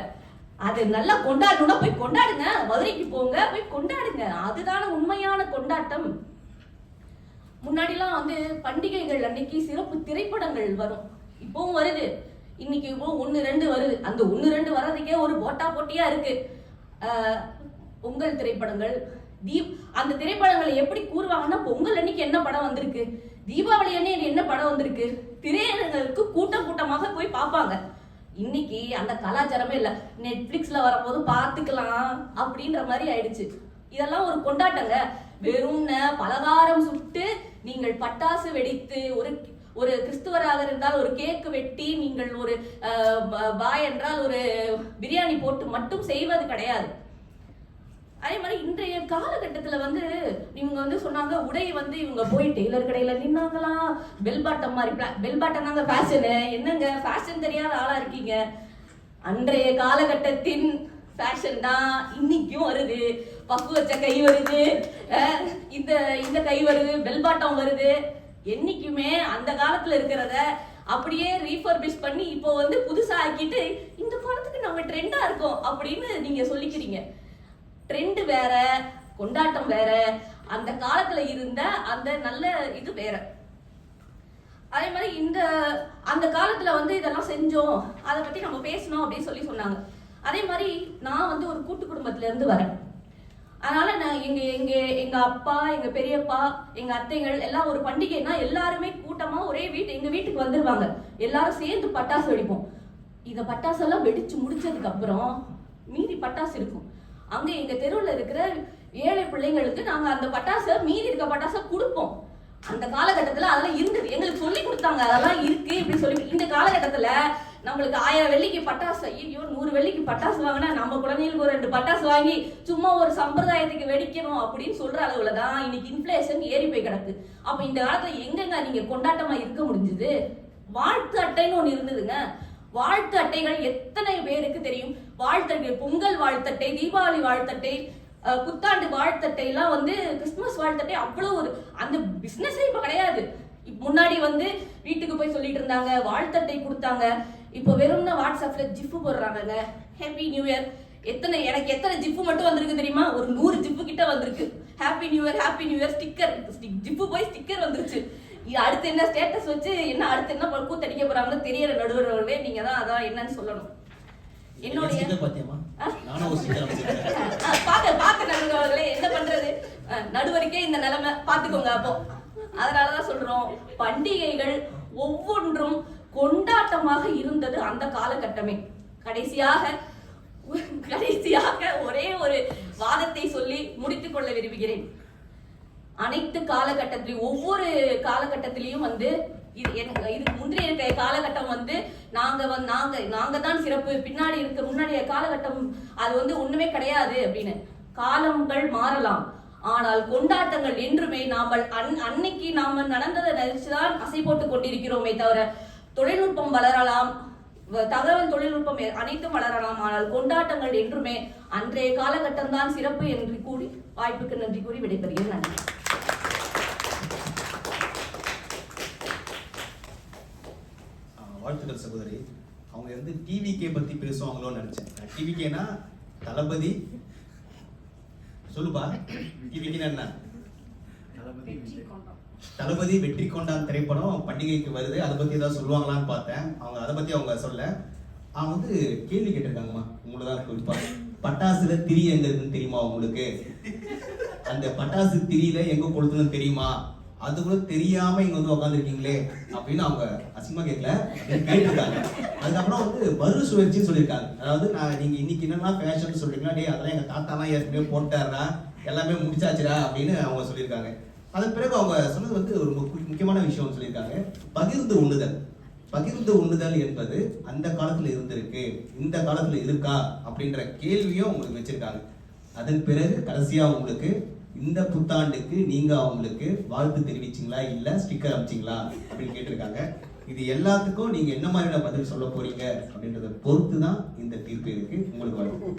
அது நல்லா கொண்டாடணும்னா போய் கொண்டாடுங்க, மதுரைக்கு போங்க, போய் கொண்டாடுங்க. அதுதான உண்மையான கொண்டாட்டம். முன்னாடிலாம் வந்து பண்டிகைகள் அன்னைக்கு சிறப்பு திரைப்படங்கள் வரும். இப்பவும் வருது. இன்னைக்கு இப்போ 1-2 வருது. அந்த 1-2 வர்றதுக்கே ஒரு போட்டியா இருக்கு. பொங்கல் திரைப்படங்கள், அந்த திரைப்படங்களை எப்படி கூறுவாங்கன்னா, பொங்கல் அன்னைக்கு என்ன படம் வந்திருக்கு, தீபாவளி அன்னைக்கு என்ன படம் வந்திருக்கு, திரையரங்களுக்கு கூட்டமாக போய் பார்ப்பாங்க. இன்னைக்கு அந்த கலாச்சாரமே இல்ல. நெட்ஃபிளிக்ஸ்ல வரும்போது பார்த்துக்கலாம் அப்படின்ற மாதிரி ஆயிடுச்சு. இதெல்லாம் ஒரு கொண்டாட்டங்க. வெறும் பலகாரம் சுட்டு, நீங்கள் பட்டாசு வெடித்து, ஒரு கிறிஸ்துவராக இருந்தால் ஒரு கேக்கு வெட்டி, நீங்கள் ஒரு பாய் என்றால் ஒரு பிரியாணி போட்டு மட்டும் செய்வது கிடையாது. அதே மாதிரி இன்றைய காலகட்டத்துல வந்து இவங்க வந்து சொன்னாங்க, உடை வந்து இவங்க போய் டெய்லர் கடையில நின்னாங்களாம், பெல் பாட்டம் மாதிரி. பெல் பாட்டம் தாங்க ஃபேஷனு. என்னங்க ஃபேஷன் தெரியாத ஆளா இருக்கீங்க? அன்றைய காலகட்டத்தின் ஃபேஷன் தான் இன்னைக்கும் வருது. பஃப் வச்ச கை வருது, இந்த கை வருது, பெல் பாட்டம் வருது. என்னைக்குமே அந்த காலத்துல இருக்கிறத அப்படியே ரீஃபர்பிஷ் பண்ணி இப்போ வந்து புதுசா ஆக்கிட்டு இந்த காலத்துக்கு நம்ம ட்ரெண்டா இருக்கோம் அப்படின்னு நீங்க சொல்லிக்கிறீங்க. ட்ரெண்ட் வேற, கொண்டாட்டம் வேற, அந்த காலத்துல இருந்த அந்த நல்ல இது வேற. அதே மாதிரி அந்த காலத்துல வந்து இதெல்லாம் செஞ்சோம், அதை பத்தி நம்ம பேசணும் அப்படின்னு சொன்னாங்க. அதே மாதிரி நான் வந்து ஒரு கூட்டு குடும்பத்துல இருந்து வரேன். அதனால நான் எங்க அப்பா, எங்க பெரியப்பா, எங்க அத்தைகள் எல்லாம் ஒரு பண்டிகைனா எல்லாருமே கூட்டமா ஒரே எங்க வீட்டுக்கு வந்துருவாங்க. எல்லாரும் சேர்ந்து பட்டாசு வெடிப்போம். இந்த பட்டாசெல்லாம் வெடிச்சு முடிச்சதுக்கு அப்புறம் மீதி பட்டாசு இருக்கும். அங்க எங்க தெருவுல இருக்கிற ஏழை பிள்ளைங்களுக்கு நாங்க அந்த பட்டாசை, மீதி இருக்க பட்டாசை கொடுப்போம். அந்த காலகட்டத்துல அதெல்லாம் இருந்தது, எங்களுக்கு சொல்லி கொடுத்தாங்க அதெல்லாம் இருக்கு இப்படி சொல்லி. இந்த காலகட்டத்துல நம்மளுக்கு 1000 வெள்ளிக்கு பட்டாசு, ஐயோ 100 வெள்ளிக்கு பட்டாசு வாங்கினா நம்ம குழந்தைகளுக்கு ஒரு 2 பட்டாசு வாங்கி சும்மா ஒரு சம்பிரதாயத்துக்கு வெடிக்கணும் அப்படின்னு சொல்ற அளவுலதான் இன்னைக்கு இன்ஃபிளேஷன் ஏறி போய் கிடக்கு. அப்ப இந்த காலத்துல எங்கங்க நீங்க கொண்டாட்டமா இருக்க முடிஞ்சது? வாழ்த்து அட்டைன்னு ஒண்ணு இருந்ததுங்க. வாழ்த்து அட்டைகள் எத்தனை பேருக்கு தெரியும்? வாழ்த்தட்டை, பொங்கல் வாழ்த்தட்டை, தீபாவளி வாழ்த்தட்டை, புத்தாண்டு வாழ்த்தட்டை எல்லாம் வந்து, கிறிஸ்துமஸ் வாழ்த்தட்டை, அவ்வளவு ஒரு அந்த பிசினஸே இப்ப கிடையாது. முன்னாடி வந்து வீட்டுக்கு போய் சொல்லிட்டு இருந்தாங்க, வாழ்த்தட்டை கொடுத்தாங்க. இப்போ வெறும்னா வாட்ஸ்அப்ல ஜிப்பு போடுறாங்க, ஹாப்பி நியூ இயர். எனக்கு எத்தனை ஜிப்பு மட்டும் வந்திருக்கு தெரியுமா? ஒரு 100 ஜிப்பு கிட்ட வந்திருக்கு. Happy new year sticker, zip போய் ஸ்டிக்கர் வந்துருச்சு. அடுத்து என்ன ஸ்டேட்டஸ் வச்சு அடுத்து என்ன கூத்தடிக்க போறாங்கன்னு தெரியற நடுவர்களே, நீங்க தான் அதான் என்னன்னு சொல்லணும். என்னுடைய பாக்க நடுவர்களே, என்ன பண்றது, நடுவருக்கே இந்த நிலைமை பாத்துக்கோங்க. அப்போ அதனாலதான் சொல்றோம், பண்டிகைகள் ஒவ்வொன்றும் கொண்டாட்டமாக இருந்தது அந்த காலகட்டமே. கடைசியாக ஒரே ஒரு வாதத்தை சொல்லி முடித்துக் கொள்ள விரும்புகிறேன். அனைத்து காலகட்டத்திலையும், ஒவ்வொரு காலகட்டத்திலையும் வந்து இதுக்கு முந்தைய இருக்க காலகட்டம் வந்து நாங்க தான் சிறப்பு, முன்னாடிய காலகட்டம் அது வந்து ஒண்ணுமே கிடையாது அப்படின்னு. காலங்கள் மாறலாம், ஆனால் கொண்டாட்டங்கள் என்றுமே அன்னைக்கு நாம நடந்ததை நினைச்சுதான் அசை போட்டு கொண்டிருக்கிறோமே தவிர, தொழில்நுட்பம் வளரலாம், தகவல் தொழில்நுட்பம் அனைத்தும் வளரலாம், ஆனால் கொண்டாட்டங்கள் என்றுமே அன்றைய காலகட்டம் தான் சிறப்பு என்று கூறி வாய்ப்புக்கு நன்றி கூறி விடைபெறுகிறேன். நன்றி. வாழ்த்துக்கள் சகோதரி. அவங்க வந்து டிவிகே பத்தி பேசுவாங்களோன்னு நினைச்சேன். டிவிகேனா தளபதி. சொல்லுப்பா, டிவிகேனா என்ன? தளபதி வெற்றி கொண்டான் திரைப்படம் பண்டிகைக்கு வருது, அதை பத்தி ஏதாவது சொல்லுவாங்களான்னு பார்த்தேன். அவங்க அதை பத்தி அவங்க சொல்ல. அவங்க வந்து கேள்வி கேட்டிருக்காங்கம்மா, உங்களதான் குறிப்பா, பட்டாசுல திரி எங்க இருக்குன்னு தெரியுமா உங்களுக்கு? அந்த பட்டாசு திரியில எங்க கொளுத்துன்னு தெரியுமா? அது கூட தெரியாம இங்க வந்து உட்காந்துருக்கீங்களே அப்படின்னு அவங்க அசிங்கமா கேட்கல, கேட்டிருக்காங்க. அதுக்கப்புறம் வந்து மறுசுழற்சின்னு சொல்லியிருக்காங்க. அதாவது நீங்க இன்னைக்கு என்னன்னா ஃபேஷன் சொல்றீங்களா, டே அதெல்லாம் எங்க தாத்தாலாம் ஏற்கனவே போட்டாருடா, எல்லாமே முடிச்சாச்சுடா அப்படின்னு அவங்க சொல்லியிருக்காங்க. அதன் பிறகு அவங்க சொன்னது வந்து ஒரு முக்கியமான விஷயம் சொல்லியிருக்காங்க, பகிர்ந்து உண்ணுதல் என்பது அந்த காலத்துல இருந்திருக்கு, இந்த காலத்துல இருக்கா அப்படின்ற கேள்வியும் உங்களுக்கு வச்சிருக்காங்க. அதன் பிறகு கடைசியா உங்களுக்கு இந்த புத்தாண்டுக்கு நீங்க அவங்களுக்கு வாழ்த்து தெரிவிச்சிங்களா, இல்ல ஸ்டிக்கர் அமிச்சிங்களா அப்படின்னு கேட்டிருக்காங்க. இது எல்லாத்துக்கும் நீங்க என்ன மாதிரியான பதில் சொல்ல போறீங்க அப்படின்றத பொறுத்து தான் இந்த தீர்ப்பு இருக்கு. உங்களுக்கு வாழ்த்து.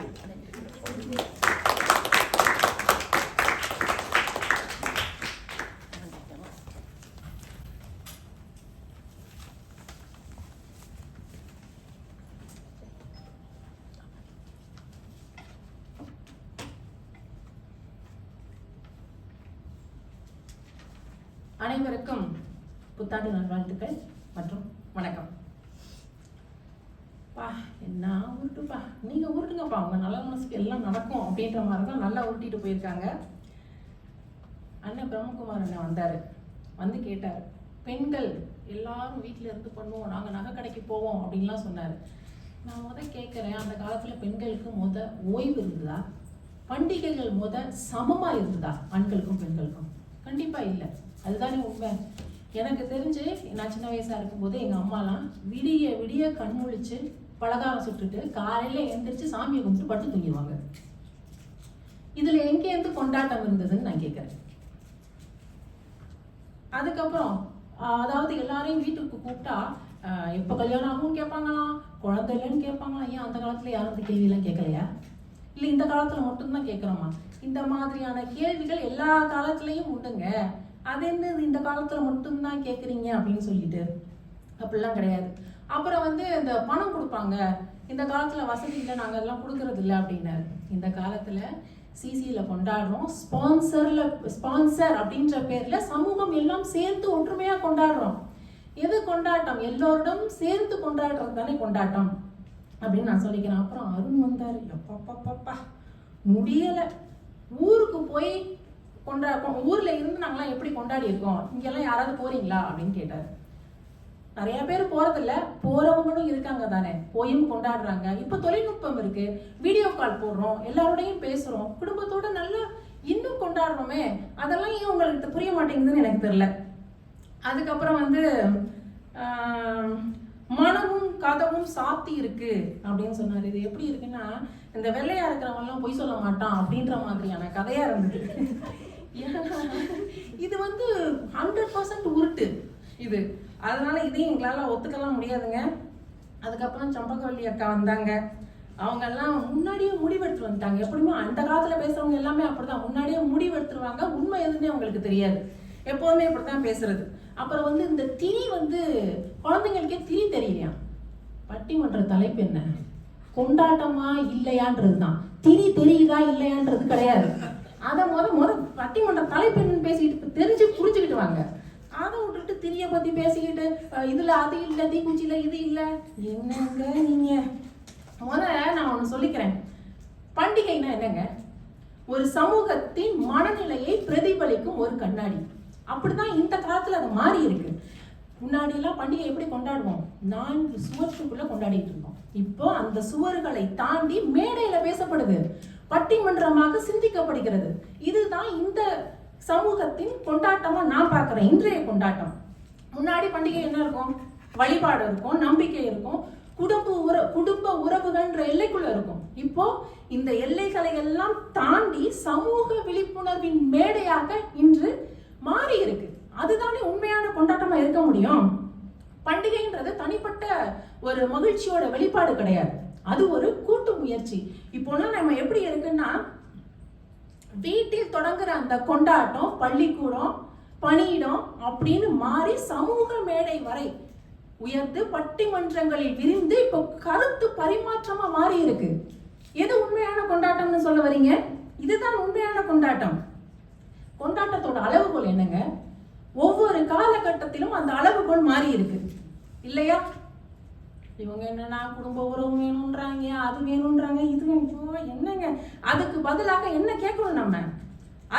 அனைவருக்கும் புத்தாண்டு நல்வாழ்த்துக்கள் மற்றும் வணக்கம். பா என்ன உருட்டுப்பா, நீங்க உருட்டுங்கப்பா, உங்க நல்ல மனசுக்கு எல்லாம் நடக்கும் அப்படின்ற மாதிரி தான் நல்லா உருட்டிட்டு போயிருக்காங்க. அண்ணன் பிரம்மகுமார் அண்ணன் வந்தாரு, வந்து கேட்டார், பெண்கள் எல்லாரும் வீட்டுல இருந்து பண்ணுவோம், நாங்க நகை கடைக்கு போவோம் அப்படின்லாம் சொன்னாரு. நான் கேட்கிறேன், அந்த காலத்துல பெண்களுக்கு ஓய்வு இருந்ததா? பண்டிகைகள் சமமா இருந்ததா ஆண்களுக்கும் பெண்களுக்கும்? கண்டிப்பா இல்லை. அதுதானே உண்மை. எனக்கு தெரிஞ்சு நான் சின்ன வயசா இருக்கும்போது எங்க அம்மாலாம் விடிய விடிய கண்முழிச்சு பலகாரம் சுட்டுட்டு காலையில எந்திரிச்சு சாமியை கும்பிட்டு பட்டு தூங்கிடுவாங்க. இதுல எங்கேருந்து கொண்டாட்டம் இருந்ததுன்னு நான் கேட்கிறேன். அதுக்கப்புறம் அதாவது எல்லாரையும் வீட்டுக்கு கூப்பிட்டா எப்ப கல்யாணம் ஆகும்னு கேட்பாங்களாம், குழந்தை இல்லைன்னு கேட்பாங்களாம். ஏன் அந்த காலத்துல யாரும் அந்த கேள்வி எல்லாம் கேட்கலையா? இல்ல இந்த காலத்துல மட்டும்தான் கேட்கிறோமா? இந்த மாதிரியான கேள்விகள் எல்லா காலத்திலயும் உண்டுங்க. அது என்ன இந்த காலத்துல மட்டும்தான் கேட்குறீங்க அப்படின்னு சொல்லிட்டு அப்படிலாம் கிடையாது. அப்புறம் இந்த பணம் கொடுப்பாங்க, இந்த காலத்துல வசதி இல்லை, நாங்க எல்லாம் கொடுக்கறது இல்லை அப்படின்னாரு. இந்த காலத்துல சிசியில கொண்டாடுறோம், ஸ்பான்சர் அப்படின்ற பேர்ல சமூகம் எல்லாம் சேர்ந்து ஒற்றுமையா கொண்டாடுறோம். எது கொண்டாட்டம்? எல்லோருடன் சேர்ந்து கொண்டாடுறது தானே கொண்டாட்டம் அப்படின்னு நான் சொல்லிக்கிறேன். அப்புறம் அருண் வந்தாரு, எப்பா முடியல, ஊருக்கு போய் ஊர்ல இருந்து நாங்கெல்லாம் எப்படி கொண்டாடி இருக்கோம், இங்கெல்லாம் யாராவது போறீங்களா அப்படின்னு கேட்டாரு. நிறைய பேர் போறதில்ல, போறவங்களும் இருக்காங்க தானே, போயும் கொண்டாடுறாங்க. இப்ப தொழில்நுட்பம் இருக்கு, வீடியோ கால் போடுறோம், எல்லாரோடையும் பேசுறோம், குடும்பத்தோட நல்லா இன்னும் கொண்டாடுறோமே. அதெல்லாம் ஏன் உங்களுக்கு புரிய மாட்டேங்குதுன்னு எனக்கு தெரியல. அதுக்கப்புறம் மனமும் கதவும் சாத்தி இருக்கு அப்படின்னு சொன்னாரு. இது எப்படி இருக்குன்னா, இந்த வெள்ளையா இருக்கிறவங்க எல்லாம் பொய் சொல்ல மாட்டான் அப்படின்ற மாதிரியான கதையா இருந்தது. இது 100% உருட்டு இது. அதனால இதையும் எங்களால ஒத்துக்கலாம் முடியாதுங்க. அதுக்கப்புறம் சம்பகவல்லி அக்கா வந்தாங்க. அவங்க எல்லாம் முன்னாடியே முடிவெடுத்து வந்துட்டாங்க. எப்படியுமே அந்த காலத்துல பேசுறவங்க எல்லாமே அப்படிதான், முன்னாடியே முடிவெடுத்துருவாங்க. உண்மை எதுன்னே அவங்களுக்கு தெரியாது, எப்போதுமே இப்படித்தான் பேசுறது. அப்புறம் இந்த திரி குழந்தைங்களுக்கே திரி தெரியலையா? பட்டிமன்ற தலைப்பு என்ன? கொண்டாட்டமா இல்லையான்றதுதான். திரி தெரியுதா இல்லையான்றது கிடையாது. அதை முத பட்டிமன்ற தலைப்பு என்னன்னு பேசிக்கிட்டு தெரிஞ்சு புரிஞ்சுக்கிட்டு வாங்க. அதை விட்டுட்டு திரிய பத்தி பேசிக்கிட்டு இதுல அது இல்லை, தீக்குச்சியில இது இல்லை, என்னங்க நீங்க? நான் ஒண்ணு சொல்லிக்கிறேன், பண்டிகைனா என்னங்க? ஒரு சமூகத்தின் மனநிலையை பிரதிபலிக்கும் ஒரு கண்ணாடி. அப்படிதான் இந்த காலத்துல அது மாறி இருக்கு. முன்னாடி எல்லாம் பண்டிகை எப்படி கொண்டாடுவோம்? 4 சுவற்றுக்குள்ள கொண்டாடிட்டு இருந்தோம். இப்போ அந்த சுவர்களை தாண்டி மேடையில பேசப்படுது, பட்டிமன்றமாக சிந்திக்கப்படுகிறது. இதுதான் இந்த சமூகத்தின் கொண்டாட்டமா நான் பார்க்கிறேன், இன்றைய கொண்டாட்டம். முன்னாடி பண்டிகை என்ன இருக்கும்? வழிபாடு இருக்கும், நம்பிக்கை இருக்கும், குடும்ப உறவுகள்ன்ற எல்லைக்குள்ள இருக்கும். இப்போ இந்த எல்லைகளை எல்லாம் தாண்டி சமூக விழிப்புணர்வின் மேடையாக இன்று மாறி இருக்கு. அதுதானே உண்மையான கொண்டாட்டமா இருக்க முடியும். பண்டிகைன்றது தனிப்பட்ட ஒரு மகிழ்ச்சியோட வெளிப்பாடு கிடையாது, அது ஒரு கூட்டு முயற்சி. இப்போ நம்ம எப்படி இருக்குன்னா, வீட்டில் தொடங்குற அந்த கொண்டாட்டம் பள்ளிக்கூடம், பணியிடம் அப்படின்னு மாறி சமூக மேடை வரை உயர்ந்து பட்டிமன்றங்களில் விரிந்து இப்போ கருத்து பரிமாற்றமா மாறி இருக்கு. எது உண்மையான கொண்டாட்டம்னு சொல்ல வரீங்க? இதுதான் உண்மையான கொண்டாட்டம். கொண்டாட்டத்தோட அளவுகோல் என்னங்க? ஒவ்வொரு காலகட்டத்திலும் அந்த அளவுகோல் மாறி இருக்கு இல்லையா? இவங்க என்னன்னா குடும்ப உறவு வேணும்ன்றாங்க, அது வேணும்ன்றாங்க, இது என்னங்க? அதுக்கு பதிலாக என்ன கேட்கணும் நம்ம?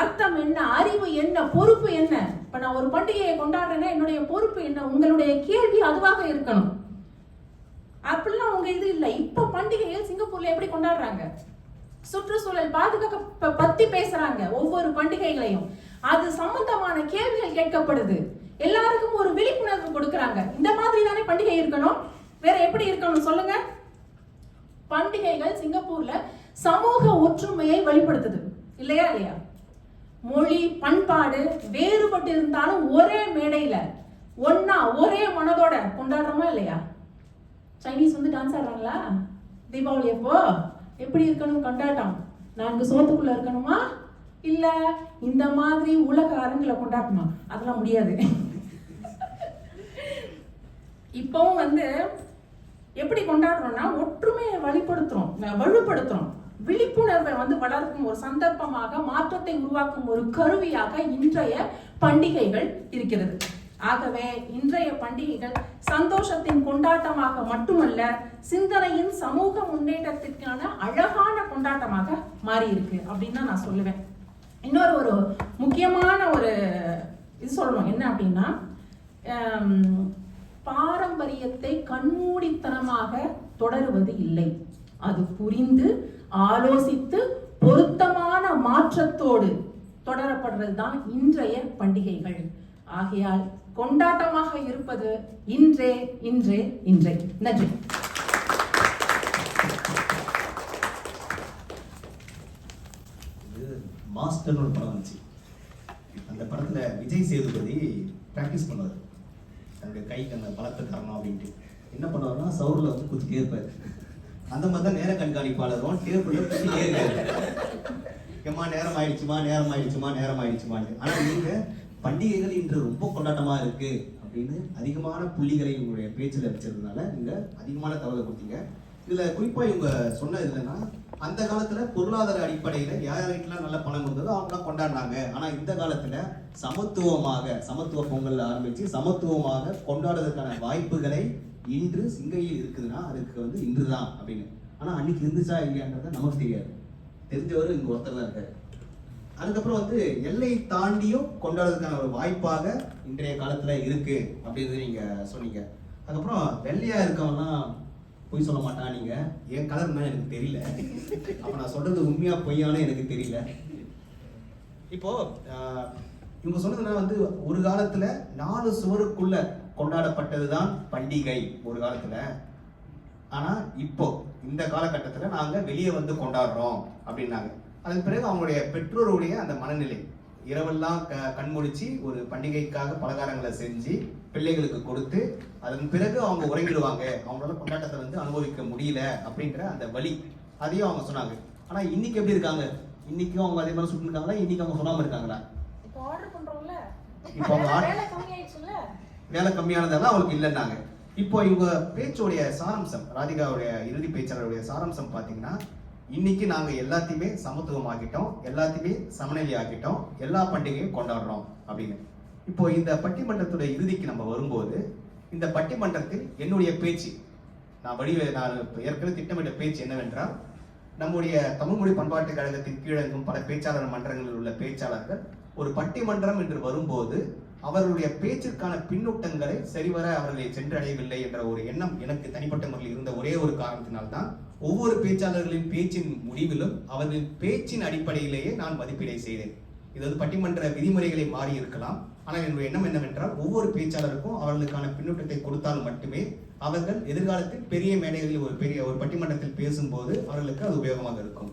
அர்த்தம் என்ன, அறிவு என்ன, பொறுப்பு என்ன? இப்ப நான் ஒரு பண்டிகையை கொண்டாடுறேன்னா என்னுடைய பொறுப்பு என்ன? உங்களுடைய கேள்வி அதுவாக இருக்கணும். அப்படிலாம் உங்க இது இல்லை. இப்ப பண்டிகைகள் சிங்கப்பூர்ல எப்படி கொண்டாடுறாங்க? சுற்றுச்சூழல் பாதுகாக்க பத்தி பேசுறாங்க. ஒவ்வொரு பண்டிகைகளையும் அது சம்பந்தமான கேள்விகள் கேட்கப்படுது, எல்லாருக்கும் ஒரு விழிப்புணர்வு கொடுக்கறாங்க. இந்த மாதிரி தானே பண்டிகை இருக்கணும், வேற எப்படி இருக்கணும் சொல்லுங்க? பண்டிகைகள் சிங்கப்பூர்ல சமூக ஒற்றுமையை வெளிப்படுத்துது இல்லையா? மொழி பண்பாடு வேறுபட்டு இருந்தாலும் ஒரே மேடையில ஒன்னா ஒரே மனதோட கொண்டாடுறோமா இல்லையா? சைனீஸ் வந்து டான்ஸ் ஆடுறாங்களா தீபாவளி அப்போ? எப்படி இருக்கணும் கொண்டாட்டம்? 4 சோத்துக்குள்ள இருக்கணுமா இல்ல இந்த மாதிரி உலக அரங்குல கொண்டாடணுமா? அதெல்லாம் முடியாது. இப்பவும் வந்து எப்படி கொண்டாடுறோம்னா ஒற்றுமையை வலுப்படுத்துறோம், விழிப்புணர்வை வந்து வளர்க்கும் ஒரு சந்தர்ப்பமாக, மாற்றத்தை உருவாக்கும் ஒரு கருவியாக இன்றைய பண்டிகைகள் இருக்கிறது. ஆகவே இன்றைய பண்டிகைகள் சந்தோஷத்தின் கொண்டாட்டமாக மட்டுமல்ல, சிந்தனையின் சமூக முன்னேற்றத்திற்கான அழகான கொண்டாட்டமாக மாறி இருக்கு அப்படின்னு தான் நான் சொல்லுவேன். இன்னொரு ஒரு முக்கியமான ஒரு இது சொல்லணும், என்ன அப்படின்னா, பாரம்பரியத்தை கண்மூடித்தனமாக தொடருவது இல்லை. அது புரிந்து ஆலோசித்து பொருத்தமான மாற்றத்தோடு தொடரப்படுறது தான் இன்றைய பண்டிகைகள். ஆகையால் கொண்டாட்டமாக இருப்பது இன்றே இன்றே இன்றே. நன்றி. மாஸ்டர்னு ஒரு படம் வந்துச்சு. அந்த படத்துல விஜய் சேதுபதி பிராக்டிஸ் பண்ணுவார், தன்னுடைய கைக்கு அந்த பலத்தை தரணும் அப்படின்ட்டு. என்ன பண்ணுவாருன்னா சவுரில் வந்து குத்திட்டே இருப்பார். அந்த மாதிரி தான் நேர கண்காணிப்பாளரும் டேபிள்ல குத்திட்டே இருக்காரு. ஏமா நேரம் ஆயிடுச்சுமா. ஆனா நீங்க பண்டிகைகள் இன்று ரொம்ப கொண்டாட்டமா இருக்கு அப்படின்னு அதிகமான புள்ளிகளை உங்களுடைய பேச்சுல வச்சதுனால நீங்க அதிகமான தகவலை கொடுத்தீங்க. இதுல குறிப்பா இவங்க சொன்னது என்னன்னா, அந்த காலத்துல பொருளாதார அடிப்படையில யாருக்கெல்லாம் நல்ல பணம் இருந்ததோ அவங்களாம் கொண்டாடினாங்க. ஆனா இந்த காலத்துல சமத்துவ பொங்கல் ஆரம்பிச்சு சமத்துவமாக கொண்டாடுறதுக்கான வாய்ப்புகளை இன்று சிங்கையில் இருக்குதுன்னா அதுக்கு வந்து இன்றுதான் அப்படின்னு. ஆனா அன்னைக்கு இருந்துச்சா இல்லையான்றது நமக்கு தெரியாது. தெரிஞ்சவர் இங்க ஒருத்தர் தான் இருக்காரு. அதுக்கப்புறம் வந்து எல்லை தாண்டியும் கொண்டாடுறதுக்கான ஒரு வாய்ப்பாக இன்றைய காலத்துல இருக்கு அப்படின்னு நீங்க சொன்னீங்க. அதுக்கப்புறம் வெள்ளையா இருக்கவன்லாம் பொய் சொல்ல மாட்டான். நீங்க என் கலர்னா எனக்கு தெரியல, அப்ப நான் சொல்றது உண்மையா பொய்யானு எனக்கு தெரியல. இப்போ இவங்க சொன்னதுன்னா வந்து ஒரு காலத்துல 4 சுவருக்குள்ள கொண்டாடப்பட்டதுதான் பண்டிகை ஒரு காலத்துல. ஆனா இப்போ இந்த காலகட்டத்துல நாங்க வெளியே வந்து கொண்டாடுறோம் அப்படின்னாங்க. அதன் பிறகு அவங்களுடைய பெற்றோருடைய அந்த மனநிலை, இரவெல்லாம் கண்முடிச்சு ஒரு பண்டிகைக்காக பலகாரங்களை செஞ்சு பிள்ளைகளுக்கு கொடுத்து அதன் பிறகு அவங்க உறங்கிடுவாங்க, அவங்களால கொண்டாட்டத்தை வந்து அனுபவிக்க முடியல அப்படின்ற அந்த வலி, அதையும் அவங்க சொன்னாங்க. ஆனா இன்னைக்கு எப்படி இருக்காங்க? இன்னைக்கும் அவங்க அதே மாதிரி சொல்லிட்டு இருக்காங்களா? இன்னைக்கு அவங்க சொல்லாம இருக்காங்களா? இப்போ ஆர்டர் பண்றோம்ல, இப்போ அவங்க வேலை கம்மியானதெல்லாம் அவங்களுக்கு இல்லைன்னாங்க. இப்போ இவங்க பேச்சோடைய சாராம்சம், ராதிகாவுடைய இறுதி பேச்சாளருடைய சாராம்சம் பாத்தீங்கன்னா, இன்னைக்கு நாங்க எல்லாத்தையுமே சமத்துவமாக்கிட்டோம், எல்லாத்தையுமே சமநிலை ஆக்கிட்டோம், எல்லா பண்டிகையும் கொண்டாடுறோம் அப்படின்னு. இப்போ இந்த பட்டிமன்றத்துடைய இறுதிக்கு நம்ம வரும்போது, இந்த பட்டிமன்றத்தில் என்னுடைய பேச்சு நான் ஏற்கனவே திட்டமிட்ட பேச்சு என்னவென்றால், நம்முடைய தமிழ்மொழி பண்பாட்டு கழகத்தின் கீழங்கும் பல பேச்சாளர் மன்றங்களில் உள்ள பேச்சாளர்கள் ஒரு பட்டிமன்றம் என்று வரும்போது அவர்களுடைய பேச்சிற்கான பின்னூட்டங்களை சரிவர அவர்களை சென்றடையவில்லை என்ற ஒரு எண்ணம் எனக்கு தனிப்பட்ட முறையில் இருந்த ஒரே ஒரு காரணத்தினால்தான் ஒவ்வொரு பேச்சாளர்களின் பேச்சின் முடிவிலும் அவர்களின் பேச்சின் அடிப்படையிலேயே நான் மதிப்பீடை செய்தேன். இது வந்து பட்டிமன்ற விதிமுறைகளை மாறி இருக்கலாம். ஆனால் என்னுடைய எண்ணம் என்னவென்றால், ஒவ்வொரு பேச்சாளருக்கும் அவர்களுக்கான பின்னூட்டத்தை கொடுத்தால் மட்டுமே அவர்கள் எதிர்காலத்தில் பெரிய மேடைகளில் ஒரு பட்டிமன்றத்தில் பேசும்போது அவர்களுக்கு அது உபயோகமாக இருக்கும்.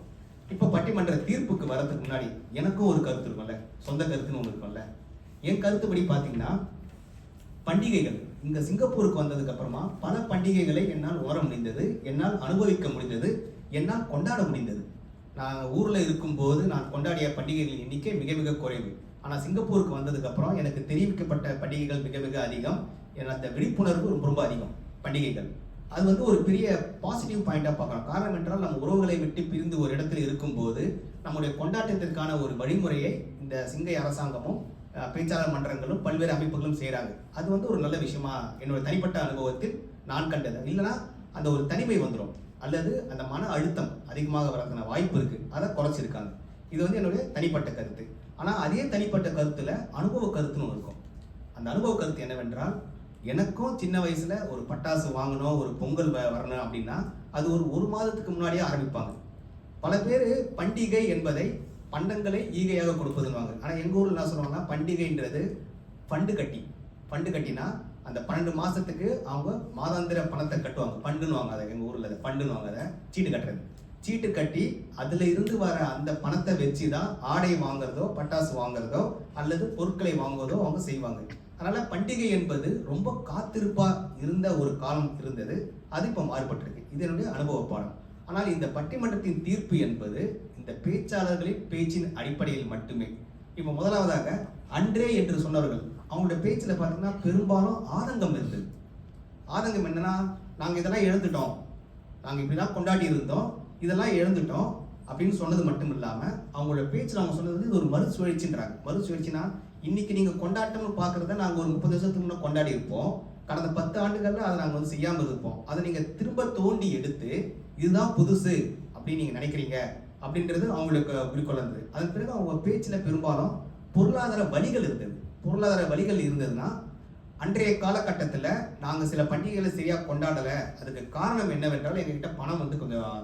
இப்போ பட்டிமன்ற தீர்ப்புக்கு வரதுக்கு முன்னாடி எனக்கும் ஒரு கருத்து இருக்கும்ல, சொந்த கருத்துன்னு ஒன்று இருக்கும்ல. என் கருத்துப்படி பார்த்தீங்கன்னா, பண்டிகைகள் இங்க சிங்கப்பூருக்கு வந்ததுக்கு அப்புறமா பல பண்டிகைகளை என்னால் உணர முடிந்தது, என்னால் அனுபவிக்க முடிந்தது, என்னால் கொண்டாட முடிந்தது. நான் ஊர்ல இருக்கும்போது நான் கொண்டாடிய பண்டிகைகளின் எண்ணிக்கை மிக மிக குறைவு. ஆனா சிங்கப்பூருக்கு வந்ததுக்கு அப்புறம் எனக்கு தெரிவிக்கப்பட்ட பண்டிகைகள் மிக மிக அதிகம். அந்த விழிப்புணர்வு ரொம்ப ரொம்ப அதிகம். பண்டிகைகள் அது வந்து ஒரு பெரிய பாசிட்டிவ் பாயிண்டா பார்க்கலாம். காரணம் என்றால், நம்ம உறவுகளை விட்டு பிரிந்து ஒரு இடத்துல இருக்கும்போது நம்முடைய கொண்டாட்டத்திற்கான ஒரு வழிமுறையை இந்த சிங்கை அரசாங்கமும் பேச்சாளர் மன்றங்களும் பல்வேறு அமைப்புகளும் செய்கிறாங்க. அது வந்து ஒரு நல்ல விஷயமா என்னோட தனிப்பட்ட அனுபவத்தில் நான் கண்டது. இல்லைன்னா அந்த ஒரு தனிமை வந்துடும், அல்லது அந்த மன அழுத்தம் அதிகமாக வரதுக்கான வாய்ப்பு இருக்கு, அதை குறைச்சிருக்காங்க. இது வந்து என்னுடைய தனிப்பட்ட கருத்து. ஆனால் அதே தனிப்பட்ட கருத்துல அனுபவ கருத்துன்னு ஒன்று இருக்கும். அந்த அனுபவ கருத்து என்னவென்றால், எனக்கும் சின்ன வயசுல ஒரு பட்டாசு வாங்கணும், ஒரு பொங்கல் வரணும் அப்படின்னா அது ஒரு மாதத்துக்கு முன்னாடியே ஆரம்பிப்பாங்க. பல பேர் பண்டிகை என்பதை பண்டங்களை ஈகையாக கொடுப்பதுன்னுவாங்க. ஆனால் எங்கள் ஊரில் என்ன சொல்லுவாங்கன்னா, பண்டிகைன்றது ஃபண்டு கட்டினா அந்த 12 மாதத்துக்கு அவங்க மாதாந்திர பணத்தை கட்டுவாங்க. ஃபண்டுன்னுவாங்க அதை, எங்கள் ஊரில் அதை ஃபண்டுன்னுவாங்க. அதை சீட்டு கட்டி அதில் இருந்து வர அந்த பணத்தை வச்சு தான் ஆடை வாங்குறதோ, பட்டாசு வாங்குறதோ அல்லது பொருட்களை வாங்குவதோ அவங்க செய்வாங்க. அதனால பண்டிகை என்பது ரொம்ப காத்திருப்பா இருந்த ஒரு காலம் இருந்தது. அது இப்போ மாறுபட்டிருக்கு. இது என்னுடைய அனுபவ பாடம். ஆனால் இந்த பட்டிமன்றத்தின் தீர்ப்பு என்பது இந்த பேச்சாளர்களின் பேச்சின் அடிப்படையில் மட்டுமே. இப்போ முதலாவதாக அன்றே என்று சொன்னவர்கள் அவங்களுடைய பேச்சில் பார்த்தீங்கன்னா பெரும்பாலும் ஆதங்கம் இருந்தது. ஆதங்கம் என்னன்னா, நாங்கள் இதெல்லாம் இழந்துட்டோம், நாங்கள் இப்படிதான் கொண்டாடி இருந்தோம், இதெல்லாம் இழந்துட்டோம் அப்படின்னு சொன்னது மட்டும் இல்லாமல் அவங்களோட பேச்சில் அவங்க சொன்னது இது ஒரு மறுசுழற்சின்றாங்க. மறுசுழற்சினா இன்னைக்கு நீங்கள் கொண்டாட்டம்னு பார்க்குறத நாங்கள் ஒரு 30 வருஷத்துக்கு முன்னே கொண்டாடி இருப்போம், கடந்த 10 ஆண்டுகளில் அதை நாங்கள் வந்து செய்யாமல் இருப்போம், அதை நீங்கள் திரும்ப தோண்டி எடுத்து இதுதான் புதுசு அப்படின்னு நீங்கள் நினைக்கிறீங்க அப்படின்றது அவங்களுக்கு குறிக்கோள் இருந்தது. அதன் பிறகு அவங்க பேச்சில் பெரும்பாலும் பொருளாதார வழிகள் இருந்தது. பொருளாதார வழிகள் இருந்ததுன்னா, அன்றைய காலகட்டத்தில் நாங்கள் சில பண்டிகைகளை சரியாக கொண்டாடலை, அதுக்கு காரணம் என்னவென்றால் எங்ககிட்ட பணம் வந்து கொஞ்சம்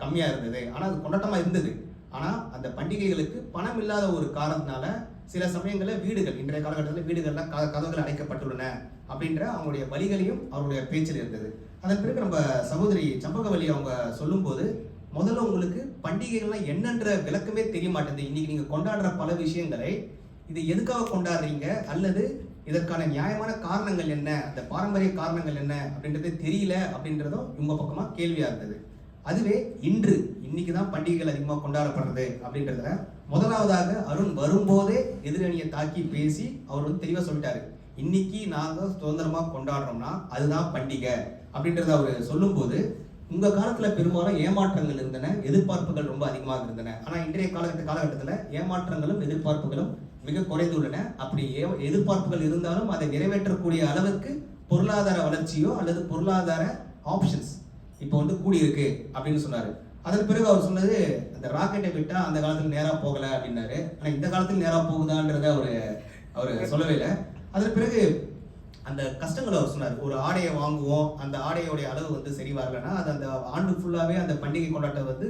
கம்மியாக இருந்தது, ஆனால் அது கொண்டாட்டமாக இருந்தது. ஆனால் அந்த பண்டிகைகளுக்கு பணம் இல்லாத ஒரு காரணத்தினால சில சமயங்களில் வீடுகள், இன்றைய காலகட்டத்தில் வீடுகள்லாம் கதவுகள் அடைக்கப்பட்டுள்ளன அப்படின்ற அவங்களுடைய வழிகளையும் அவருடைய பேச்சில் இருந்தது. அதன் பிறகு நம்ம சகோதரி சம்பகவல்லி அவங்க சொல்லும்போது, முதல்ல உங்களுக்கு பண்டிகைகள்லாம் என்னன்ற விளக்கமே தெரிய மாட்டேங்குது. இன்னைக்கு நீங்கள் கொண்டாடுற பல விஷயங்களை இது எதுக்காக கொண்டாடுறீங்க, அல்லது இதற்கான நியாயமான காரணங்கள் என்ன, அந்த பாரம்பரிய காரணங்கள் என்ன அப்படின்றது தெரியல அப்படின்றதும் இவங்க பக்கமாக கேள்வியாக இருந்தது. அதுவே இன்னைக்கு தான் பண்டிகைகள் அதிகமாக கொண்டாடப்படுறது அப்படின்றதுல முதலாவதாக அருண் வரும்போதே எதிரணியை தாக்கி பேசி அவர் வந்து தெளிவாக சொல்லிட்டாரு, இன்னைக்கு நாங்கள் சுதந்திரமாக கொண்டாடுறோம்னா அதுதான் பண்டிகை அப்படின்றத அவர் சொல்லும்போது, உங்க காலத்துல பெரும்பாலும் ஏமாற்றங்கள் இருந்தன, எதிர்பார்ப்புகள் ரொம்ப அதிகமாக இருந்தன. ஆனா இன்றைய காலகட்டத்தில் ஏமாற்றங்களும் எதிர்பார்ப்புகளும் மிக குறைந்துள்ளன. அப்படி எதிர்பார்ப்புகள் இருந்தாலும் அதை நிறைவேற்றக்கூடிய அளவுக்கு பொருளாதார வளர்ச்சியோ அல்லது பொருளாதார ஆப்ஷன்ஸ் இப்போ வந்து கூடியிருக்கு அப்படின்னு சொன்னாரு. அதன் பிறகு அவர் சொன்னது, அந்த ராக்கெட்டை விட்டா அந்த காலத்தில் நேரா போகல அப்படின்னாரு. ஆனா இந்த காலத்தில் நேரா போகுதான்றத அவர் சொல்லவே இல்லை. அதன் பிறகு அந்த கஷ்டங்களை அவர் சொன்னார். ஒரு ஆடையை வாங்குவோம், அந்த ஆடையோடைய அளவு வந்து சரி வரலன்னா அது அந்த ஆண்டு ஃபுல்லாகவே அந்த பண்டிகை கொண்டாட்டம் வந்து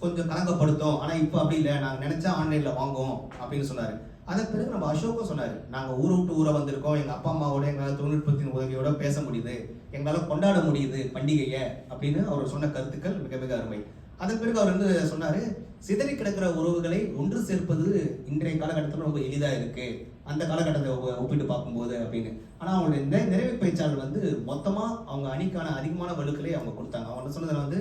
கொஞ்சம் கலங்கப்படுத்தும். ஆனால் இப்போ அப்படி இல்லை, நாங்கள் நினைச்சா ஆன்லைனில் வாங்குவோம் அப்படின்னு சொன்னார். அதன் பிறகு நம்ம அசோக்கும் சொன்னார், நாங்கள் ஊரை விட்டு ஊரை வந்திருக்கோம், எங்கள் அப்பா அம்மாவோட எங்களால் தொழில்நுட்பத்தின் உதவியோட பேச முடியுது, எங்களால் கொண்டாட முடியுது பண்டிகையை அப்படின்னு அவர் சொன்ன கருத்துக்கள் மிக மிக அருமை. அதன் பிறகு அவர் வந்து சொன்னார், சிதறி கிடக்கிற உறவுகளை ஒன்று சேர்ப்பது இன்றைய காலகட்டத்தில் ரொம்ப எளிதாக இருக்கு அந்த காலகட்டத்தை ஒப்பிட்டு பார்க்கும்போது அப்படின்னு. ஆனால் அவங்களுடைய நிறைவு பேச்சாளர் வந்து மொத்தமாக அவங்க அணிக்கான அதிகமான வலுக்களை அவங்க கொடுத்தாங்க. அவங்க சொன்னதில் வந்து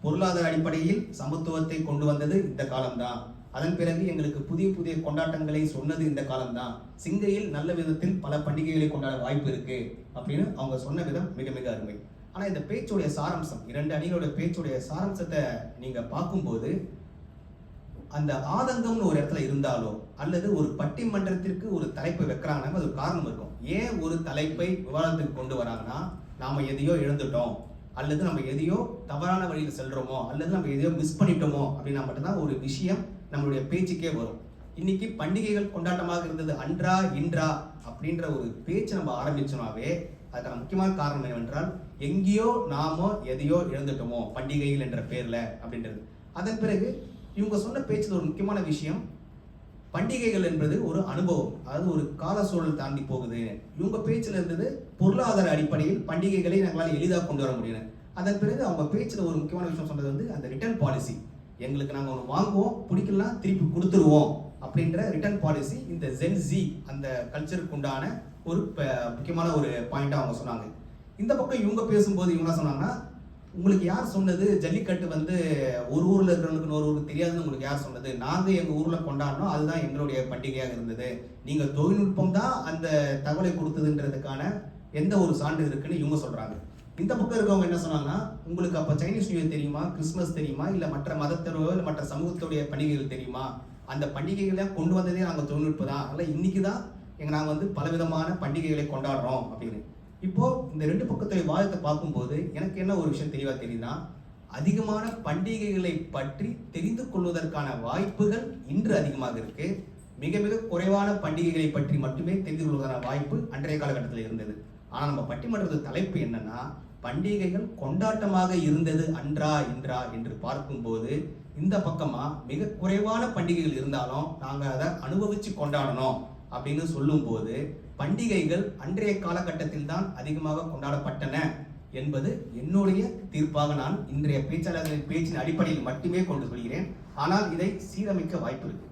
பொருளாதார அடிப்படையில் சமத்துவத்தை கொண்டு வந்தது இந்த காலம்தான், அதன் பிறகு எங்களுக்கு புதிய புதிய கொண்டாட்டங்களை சொன்னது இந்த காலம்தான், சிங்கையில் நல்ல விதத்தில் பல பண்டிகைகளை கொண்டாட வாய்ப்பு இருக்கு அப்படின்னு அவங்க சொன்ன விதம் மிக மிக அருமை. ஆனால் இந்த பேச்சுடைய சாராம்சம், 2 அணிகளோட பேச்சுடைய சாராம்சத்தை நீங்க பார்க்கும்போது, அந்த ஆதங்கம்னு ஒரு இடத்துல இருந்தாலோ அல்லது ஒரு பட்டிமன்றத்திற்கு ஒரு தலைப்பை வைக்கிறாங்கன்னா அது ஒரு காரணம் இருக்கும். ஏன் ஒரு தலைப்பை விவாதத்துக்கு கொண்டு வராங்கன்னா, நாம எதையோ இழந்துட்டோம், அல்லது நம்ம எதையோ தவறான வழியில் செல்றோமோ, அல்லது நம்ம எதையோ மிஸ் பண்ணிட்டோமோ அப்படின்னா மட்டும்தான் ஒரு விஷயம் நம்மளுடைய பேச்சுக்கே வரும். இன்னைக்கு பண்டிகைகள் கொண்டாட்டமாக இருந்தது அன்றா இன்றா அப்படின்ற ஒரு பேச்சு நம்ம ஆரம்பிச்சோம்னாவே அதுக்கான முக்கியமான காரணம் என்னவென்றால், எங்கேயோ நாமோ எதையோ இழந்துட்டோமோ பண்டிகைகள் என்ற பேர்ல அப்படின்றது. அதன் பிறகு இவங்க சொன்ன பேச்சில் ஒரு முக்கியமான விஷயம், பண்டிகைகள் என்பது ஒரு அனுபவம், அதாவது ஒரு கால சூழல் தாண்டி போகுது. இவங்க பேச்சில் இருந்தது பொருளாதார அடிப்படையில் பண்டிகைகளை எங்களால் எளிதாக கொண்டு வர முடியும். அதன் பிறகு அவங்க பேச்சில் ஒரு முக்கியமான விஷயம் சொன்னது வந்து அந்த ரிட்டர்ன் பாலிசி, எங்களுக்கு நாங்கள் ஒன்று வாங்குவோம், பிடிக்கலாம் திருப்பி கொடுத்துருவோம் அப்படின்ற ரிட்டர்ன் பாலிசி இந்த ஜென்ஸி அந்த கல்ச்சருக்கு உண்டான ஒரு முக்கியமான ஒரு பாயிண்டாக அவங்க சொன்னாங்க. இந்த பக்கம் இவங்க பேசும்போது இவங்க சொன்னாங்கன்னா, உங்களுக்கு யார் சொன்னது ஜல்லிக்கட்டு வந்து ஒரு ஊரில் இருக்கிறவங்களுக்கு இன்னொரு ஊருக்கு தெரியாதுன்னு உங்களுக்கு யார் சொன்னது, நாங்கள் எங்கள் ஊரில் கொண்டாடினோம், அதுதான் எங்களுடைய பண்டிகையாக இருந்தது, நீங்கள் தொழில்நுட்பம் தான் அந்த தகவலை கொடுத்ததுன்றதுக்கான எந்த ஒரு சான்று இருக்குன்னு இவங்க சொல்கிறாங்க. இந்த பக்கம் இருக்கவங்க என்ன சொன்னாங்கன்னா, உங்களுக்கு அப்போ சைனீஸ் நியூ இயர் தெரியுமா, கிறிஸ்மஸ் தெரியுமா, இல்லை மற்ற மதத்தோட இல்லை மற்ற சமூகத்துடைய பண்டிகைகள் தெரியுமா, அந்த பண்டிகைகளை கொண்டு வந்ததே நாங்கள் தொழில்நுட்பம் தான், அதனால் இன்னைக்கு தான் நாங்கள் வந்து பலவிதமான பண்டிகைகளை கொண்டாடுறோம் அப்படின்னு. இப்போ இந்த 2 பக்கத்தை வாதத்தை பார்க்கும்போது எனக்கு என்ன ஒரு விஷயம் தெளிவாக தெரியுதுன்னா, அதிகமான பண்டிகைகளை பற்றி தெரிந்து கொள்வதற்கான வாய்ப்புகள் இன்று அதிகமாக இருக்கு. மிக மிக குறைவான பண்டிகைகளை பற்றி மட்டுமே தெரிந்து கொள்வதற்கான வாய்ப்பு அன்றைய காலகட்டத்தில் இருந்தது. ஆனால் நம்ம பட்டிமன்றத்து தலைப்பு என்னன்னா, பண்டிகைகள் கொண்டாட்டமாக இருந்தது அன்றா இன்றா என்று பார்க்கும்போது, இந்த பக்கமா மிக குறைவான பண்டிகைகள் இருந்தாலும் நாங்கள் அதை அனுபவிச்சு கொண்டாடணும் அப்படின்னு சொல்லும்போது, பண்டிகைகள் அன்றைய காலகட்டத்தில் தான் அதிகமாக கொண்டாடப்பட்டன என்பது என்னுடைய தீர்ப்பாக நான் இன்றைய பேச்சாளர்களின் பேச்சின் அடிப்படையில் மட்டுமே கொண்டு சொல்கிறேன். ஆனால் இதை சீரமைக்க வாய்ப்பு இருக்கு.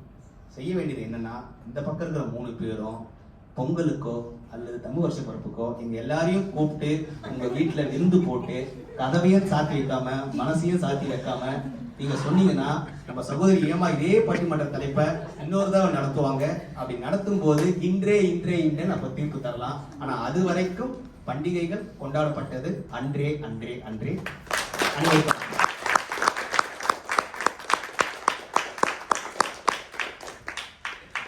செய்ய வேண்டியது என்னன்னா, இந்த பக்கம் இருக்கிற 3 பேரும் பொங்கலுக்கோ அல்லது தமிழ் வருஷ பிறப்புக்கோ எங்க எல்லாரையும் கூப்பிட்டு உங்க வீட்டுல விருந்து போட்டு கதவையும் சாத்தி வைக்காம மனசையும் சாத்தி வைக்காம நீங்க சொன்னீங்கன்னா நம்ம சகோதரி ஏமா இதே பட்டிமன்ற தலைப்பை இன்னொரு தடவை நடத்துவாங்க. அப்படி நடத்தும் போது இன்றே நம்ம தீர்ப்பு தரலாம். ஆனா அது வரைக்கும் பண்டிகைகள் கொண்டாடப்பட்டது அன்றே.